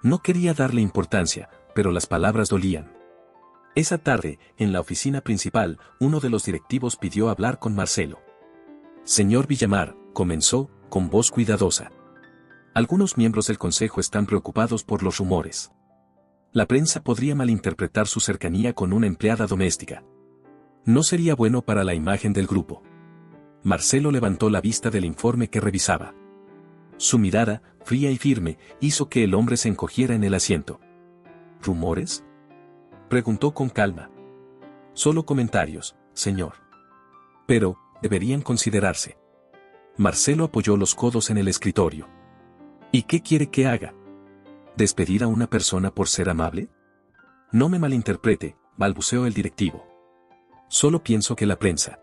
No quería darle importancia, pero las palabras dolían. Esa tarde, en la oficina principal, uno de los directivos pidió hablar con Marcelo. «Señor Villamar», comenzó, con voz cuidadosa. «Algunos miembros del consejo están preocupados por los rumores. La prensa podría malinterpretar su cercanía con una empleada doméstica. No sería bueno para la imagen del grupo». Marcelo levantó la vista del informe que revisaba. Su mirada, fría y firme, hizo que el hombre se encogiera en el asiento. «¿Rumores?», preguntó con calma. «Solo comentarios, señor. Pero, deberían considerarse». Marcelo apoyó los codos en el escritorio. «¿Y qué quiere que haga? ¿Despedir a una persona por ser amable?». «No me malinterprete», balbuceó el directivo. «Solo pienso que la prensa».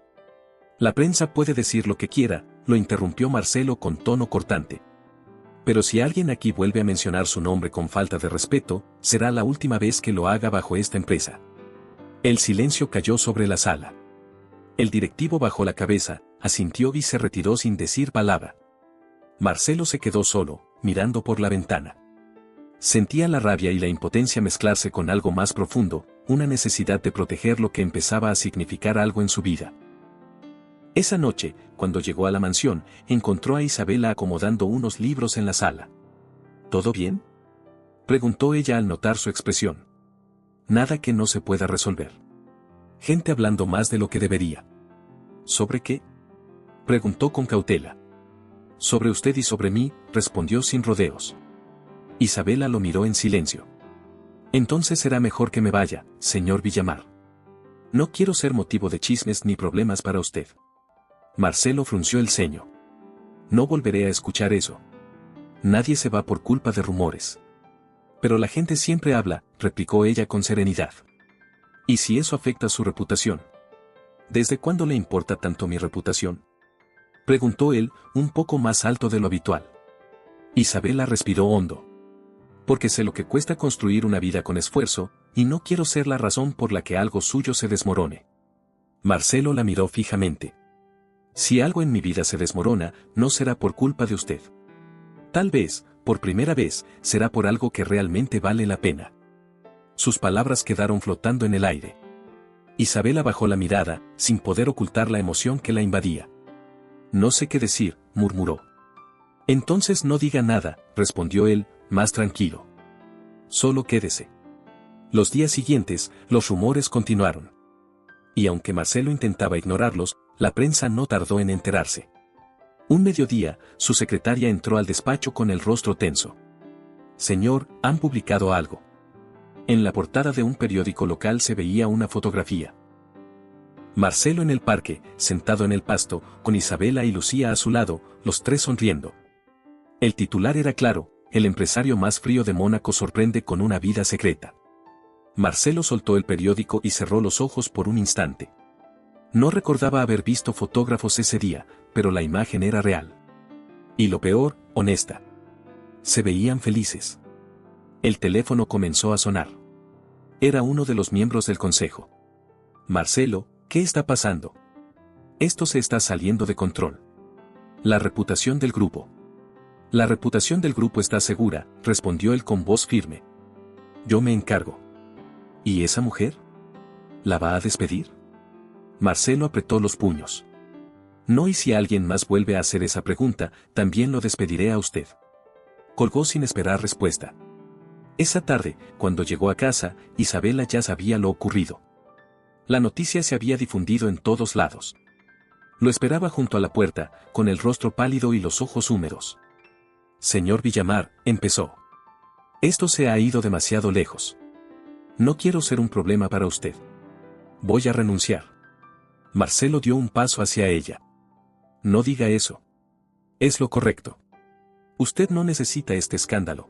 «La prensa puede decir lo que quiera», lo interrumpió Marcelo con tono cortante. «Pero si alguien aquí vuelve a mencionar su nombre con falta de respeto, será la última vez que lo haga bajo esta empresa». El silencio cayó sobre la sala. El directivo bajó la cabeza, asintió y se retiró sin decir palabra. Marcelo se quedó solo, mirando por la ventana. Sentía la rabia y la impotencia mezclarse con algo más profundo, una necesidad de proteger lo que empezaba a significar algo en su vida. Esa noche, cuando llegó a la mansión, encontró a Isabela acomodando unos libros en la sala. «¿Todo bien?», preguntó ella al notar su expresión. «Nada que no se pueda resolver. Gente hablando más de lo que debería». «¿Sobre qué?», preguntó con cautela. «Sobre usted y sobre mí», respondió sin rodeos. Isabela lo miró en silencio. «Entonces será mejor que me vaya, señor Villamar. No quiero ser motivo de chismes ni problemas para usted». Marcelo frunció el ceño. «No volveré a escuchar eso». Nadie se va por culpa de rumores. Pero la gente siempre habla, replicó ella con serenidad. ¿Y si eso afecta su reputación? ¿Desde cuándo le importa tanto mi reputación? Preguntó él, un poco más alto de lo habitual. Isabela respiró hondo. Porque sé lo que cuesta construir una vida con esfuerzo, y no quiero ser la razón por la que algo suyo se desmorone. Marcelo la miró fijamente. Si algo en mi vida se desmorona, no será por culpa de usted. Tal vez, por primera vez, será por algo que realmente vale la pena. Sus palabras quedaron flotando en el aire. Isabela bajó la mirada, sin poder ocultar la emoción que la invadía. No sé qué decir, murmuró. Entonces no diga nada, respondió él, más tranquilo. Solo quédese. Los días siguientes, los rumores continuaron. Y aunque Marcelo intentaba ignorarlos, la prensa no tardó en enterarse. Un mediodía, su secretaria entró al despacho con el rostro tenso. Señor, han publicado algo. En la portada de un periódico local se veía una fotografía. Marcelo en el parque, sentado en el pasto, con Isabela y Lucía a su lado, los tres sonriendo. El titular era claro: el empresario más frío de Mónaco sorprende con una vida secreta. Marcelo soltó el periódico y cerró los ojos por un instante. No recordaba haber visto fotógrafos ese día, pero la imagen era real. Y lo peor, honesta. Se veían felices. El teléfono comenzó a sonar. Era uno de los miembros del consejo. Marcelo, ¿qué está pasando? Esto se está saliendo de control. La reputación del grupo. La reputación del grupo está segura, respondió él con voz firme. Yo me encargo. ¿Y esa mujer? ¿La va a despedir? Marcelo apretó los puños. No, y si alguien más vuelve a hacer esa pregunta, también lo despediré a usted. Colgó sin esperar respuesta. Esa tarde, cuando llegó a casa, Isabela ya sabía lo ocurrido. La noticia se había difundido en todos lados. Lo esperaba junto a la puerta, con el rostro pálido y los ojos húmedos. Señor Villamar, empezó. Esto se ha ido demasiado lejos. No quiero ser un problema para usted. Voy a renunciar. Marcelo dio un paso hacia ella. No diga eso. Es lo correcto. Usted no necesita este escándalo.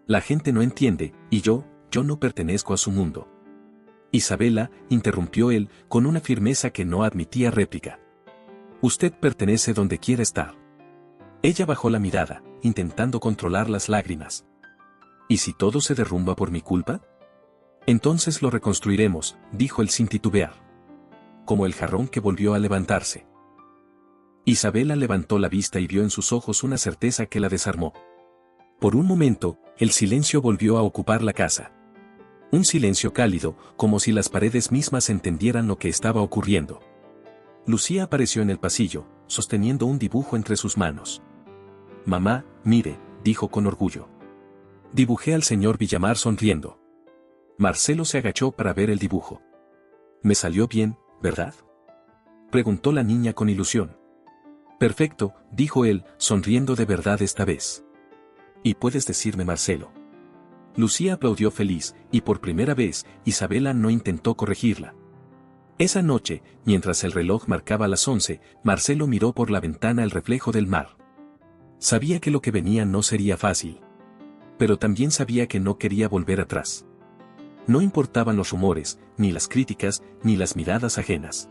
La gente no entiende, y yo no pertenezco a su mundo. Isabela, interrumpió él, con una firmeza que no admitía réplica. Usted pertenece donde quiera estar. Ella bajó la mirada, intentando controlar las lágrimas. ¿Y si todo se derrumba por mi culpa? Entonces lo reconstruiremos, dijo él sin titubear. Como el jarrón que volvió a levantarse. Isabela levantó la vista y vio en sus ojos una certeza que la desarmó. Por un momento, el silencio volvió a ocupar la casa. Un silencio cálido, como si las paredes mismas entendieran lo que estaba ocurriendo. Lucía apareció en el pasillo, sosteniendo un dibujo entre sus manos. Mamá, mire, dijo con orgullo. Dibujé al señor Villamar sonriendo. Marcelo se agachó para ver el dibujo. Me salió bien, ¿verdad? Preguntó la niña con ilusión. Perfecto, dijo él, sonriendo de verdad esta vez. ¿Y puedes decirme, Marcelo? Lucía aplaudió feliz, y por primera vez, Isabela no intentó corregirla. Esa noche, mientras el reloj marcaba las 11, Marcelo miró por la ventana el reflejo del mar. Sabía que lo que venía no sería fácil. Pero también sabía que no quería volver atrás. No importaban los rumores, ni las críticas, ni las miradas ajenas.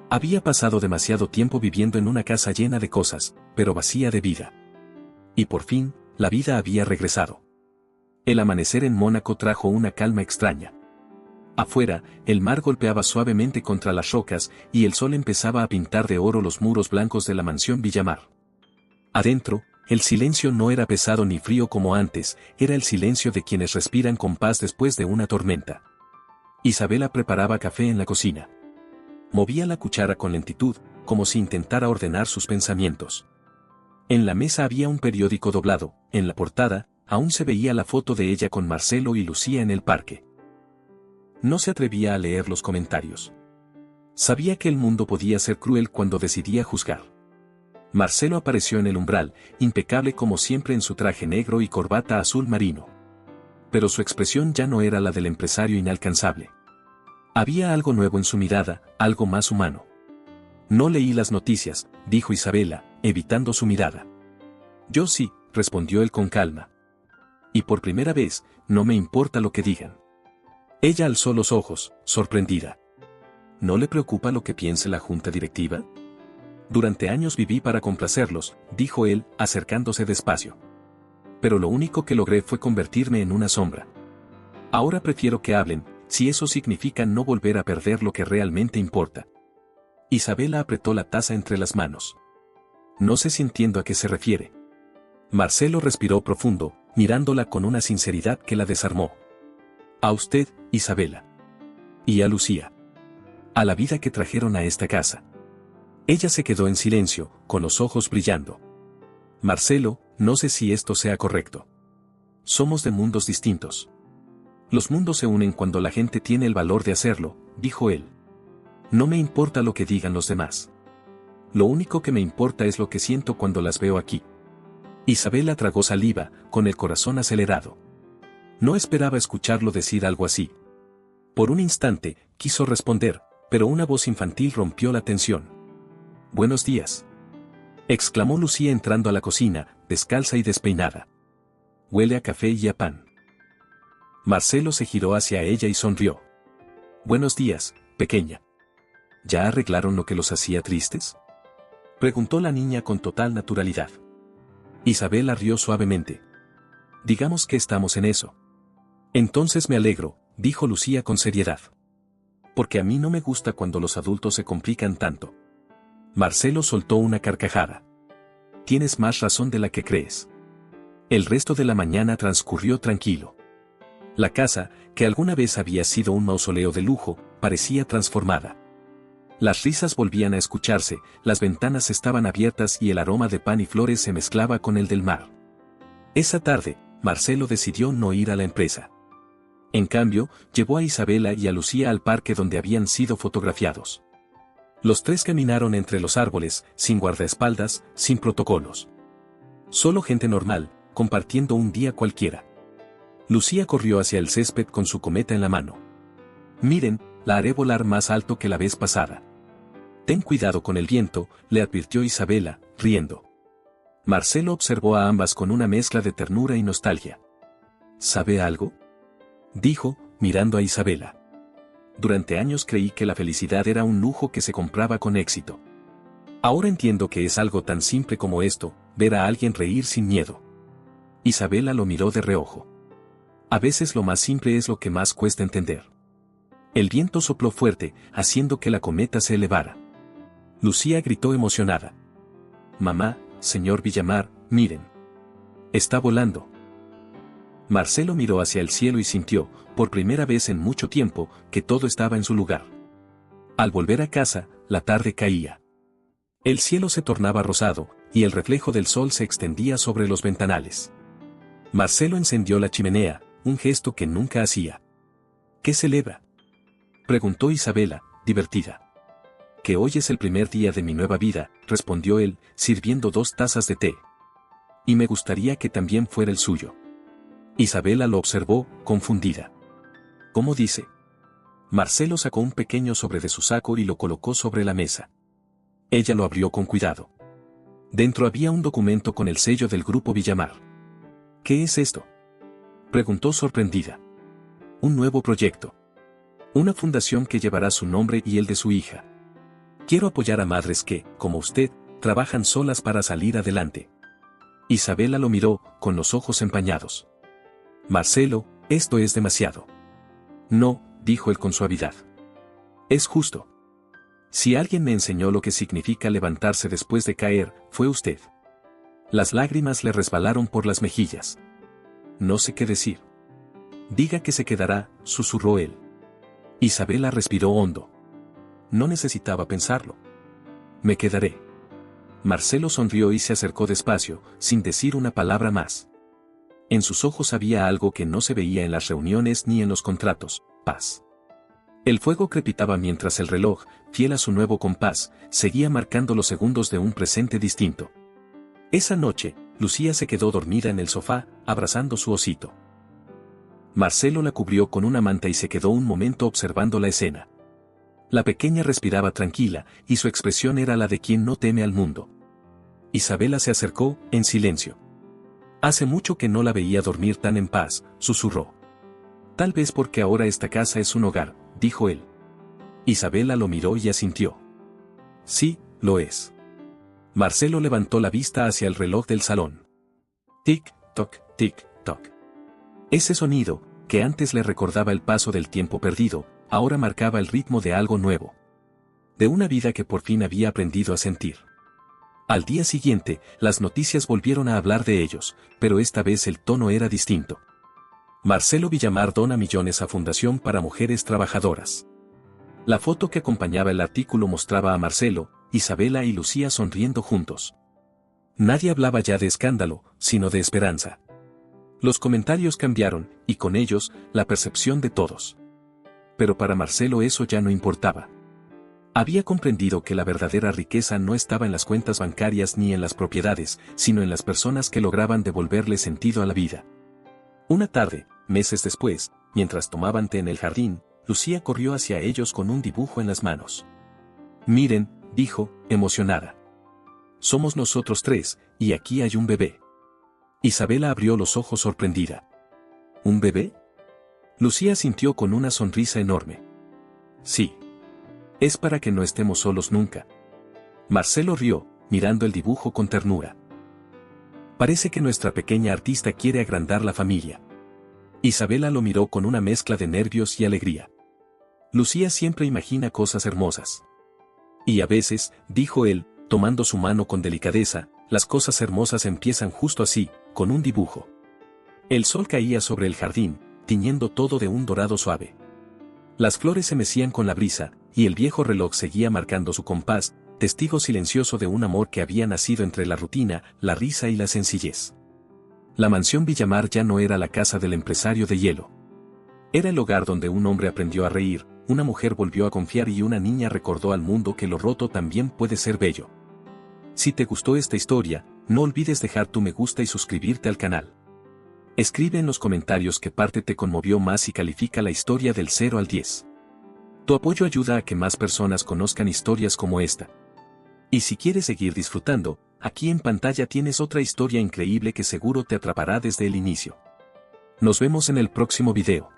Había pasado demasiado tiempo viviendo en una casa llena de cosas, pero vacía de vida. Y por fin, la vida había regresado. El amanecer en Mónaco trajo una calma extraña. Afuera, el mar golpeaba suavemente contra las rocas y el sol empezaba a pintar de oro los muros blancos de la mansión Villamar. Adentro, el silencio no era pesado ni frío como antes, era el silencio de quienes respiran con paz después de una tormenta. Isabela preparaba café en la cocina. Movía la cuchara con lentitud, como si intentara ordenar sus pensamientos. En la mesa había un periódico doblado, en la portada, aún se veía la foto de ella con Marcelo y Lucía en el parque. No se atrevía a leer los comentarios. Sabía que el mundo podía ser cruel cuando decidía juzgar. Marcelo apareció en el umbral, impecable como siempre en su traje negro y corbata azul marino. Pero su expresión ya no era la del empresario inalcanzable. Había algo nuevo en su mirada, algo más humano. No leí las noticias, dijo Isabela, evitando su mirada. Yo sí, respondió él con calma. Y por primera vez, no me importa lo que digan. Ella alzó los ojos, sorprendida. ¿No le preocupa lo que piense la junta directiva? Durante años viví para complacerlos, dijo él, acercándose despacio. Pero lo único que logré fue convertirme en una sombra. Ahora prefiero que hablen, si eso significa no volver a perder lo que realmente importa. Isabela apretó la taza entre las manos. No sé si entiendo a qué se refiere. Marcelo respiró profundo, mirándola con una sinceridad que la desarmó. A usted, Isabela. Y a Lucía. A la vida que trajeron a esta casa. Ella se quedó en silencio, con los ojos brillando. Marcelo, no sé si esto sea correcto. Somos de mundos distintos. Los mundos se unen cuando la gente tiene el valor de hacerlo, dijo él. No me importa lo que digan los demás. Lo único que me importa es lo que siento cuando las veo aquí. Isabela tragó saliva, con el corazón acelerado. No esperaba escucharlo decir algo así. Por un instante, quiso responder, pero una voz infantil rompió la tensión. Buenos días. Exclamó Lucía entrando a la cocina, descalza y despeinada. Huele a café y a pan. Marcelo se giró hacia ella y sonrió. Buenos días, pequeña. ¿Ya arreglaron lo que los hacía tristes? Preguntó la niña con total naturalidad. Isabela rió suavemente. Digamos que estamos en eso. Entonces me alegro, dijo Lucía con seriedad. Porque a mí no me gusta cuando los adultos se complican tanto. Marcelo soltó una carcajada. Tienes más razón de la que crees. El resto de la mañana transcurrió tranquilo. La casa, que alguna vez había sido un mausoleo de lujo, parecía transformada. Las risas volvían a escucharse, las ventanas estaban abiertas y el aroma de pan y flores se mezclaba con el del mar. Esa tarde, Marcelo decidió no ir a la empresa. En cambio, llevó a Isabela y a Lucía al parque donde habían sido fotografiados. Los tres caminaron entre los árboles, sin guardaespaldas, sin protocolos. Solo gente normal, compartiendo un día cualquiera. Lucía corrió hacia el césped con su cometa en la mano. Miren, la haré volar más alto que la vez pasada. Ten cuidado con el viento, le advirtió Isabela, riendo. Marcelo observó a ambas con una mezcla de ternura y nostalgia. ¿Sabe algo?, dijo, mirando a Isabela. Durante años creí que la felicidad era un lujo que se compraba con éxito. Ahora entiendo que es algo tan simple como esto, ver a alguien reír sin miedo. Isabela lo miró de reojo. A veces lo más simple es lo que más cuesta entender. El viento sopló fuerte, haciendo que la cometa se elevara. Lucía gritó emocionada. Mamá, señor Villamar, miren. Está volando. Marcelo miró hacia el cielo y sintió, por primera vez en mucho tiempo, que todo estaba en su lugar. Al volver a casa, la tarde caía. El cielo se tornaba rosado, y el reflejo del sol se extendía sobre los ventanales. Marcelo encendió la chimenea, un gesto que nunca hacía. ¿Qué celebra?, preguntó Isabela, divertida. Que hoy es el primer día de mi nueva vida, respondió él, sirviendo 2 tazas de té. Y me gustaría que también fuera el suyo. Isabela lo observó, confundida. ¿Cómo dice? Marcelo sacó un pequeño sobre de su saco y lo colocó sobre la mesa. Ella lo abrió con cuidado. Dentro había un documento con el sello del Grupo Villamar. ¿Qué es esto?, preguntó sorprendida. Un nuevo proyecto. Una fundación que llevará su nombre y el de su hija. Quiero apoyar a madres que, como usted, trabajan solas para salir adelante. Isabela lo miró, con los ojos empañados. Marcelo, esto es demasiado. No, dijo él con suavidad. Es justo. Si alguien me enseñó lo que significa levantarse después de caer, fue usted. Las lágrimas le resbalaron por las mejillas. No sé qué decir. Diga que se quedará, susurró él. Isabela respiró hondo. No necesitaba pensarlo. Me quedaré. Marcelo sonrió y se acercó despacio, sin decir una palabra más. En sus ojos había algo que no se veía en las reuniones ni en los contratos: paz. El fuego crepitaba mientras el reloj, fiel a su nuevo compás, seguía marcando los segundos de un presente distinto. Esa noche, Lucía se quedó dormida en el sofá, abrazando su osito. Marcelo la cubrió con una manta y se quedó un momento observando la escena. La pequeña respiraba tranquila, y su expresión era la de quien no teme al mundo. Isabela se acercó, en silencio. Hace mucho que no la veía dormir tan en paz, susurró. Tal vez porque ahora esta casa es un hogar, dijo él. Isabela lo miró y asintió. Sí, lo es. Marcelo levantó la vista hacia el reloj del salón. Tic-toc, tic-toc. Ese sonido, que antes le recordaba el paso del tiempo perdido, ahora marcaba el ritmo de algo nuevo. De una vida que por fin había aprendido a sentir. Al día siguiente, las noticias volvieron a hablar de ellos, pero esta vez el tono era distinto. Marcelo Villamar dona millones a Fundación para Mujeres Trabajadoras. La foto que acompañaba el artículo mostraba a Marcelo, Isabela y Lucía sonriendo juntos. Nadie hablaba ya de escándalo, sino de esperanza. Los comentarios cambiaron, y con ellos, la percepción de todos. Pero para Marcelo eso ya no importaba. Había comprendido que la verdadera riqueza no estaba en las cuentas bancarias ni en las propiedades, sino en las personas que lograban devolverle sentido a la vida. Una tarde, meses después, mientras tomaban té en el jardín, Lucía corrió hacia ellos con un dibujo en las manos. Miren, dijo, emocionada. Somos nosotros tres, y aquí hay un bebé. Isabela abrió los ojos sorprendida. ¿Un bebé? Lucía sintió con una sonrisa enorme. Sí. Es para que no estemos solos nunca. Marcelo rió, mirando el dibujo con ternura. Parece que nuestra pequeña artista quiere agrandar la familia. Isabela lo miró con una mezcla de nervios y alegría. Lucía siempre imagina cosas hermosas. Y a veces, dijo él, tomando su mano con delicadeza, las cosas hermosas empiezan justo así, con un dibujo. El sol caía sobre el jardín, tiñendo todo de un dorado suave. Las flores se mecían con la brisa, y el viejo reloj seguía marcando su compás, testigo silencioso de un amor que había nacido entre la rutina, la risa y la sencillez. La mansión Villamar ya no era la casa del empresario de hielo. Era el hogar donde un hombre aprendió a reír, una mujer volvió a confiar y una niña recordó al mundo que lo roto también puede ser bello. Si te gustó esta historia, no olvides dejar tu me gusta y suscribirte al canal. Escribe en los comentarios qué parte te conmovió más y califica la historia del 0 al 10. Tu apoyo ayuda a que más personas conozcan historias como esta. Y si quieres seguir disfrutando, aquí en pantalla tienes otra historia increíble que seguro te atrapará desde el inicio. Nos vemos en el próximo video.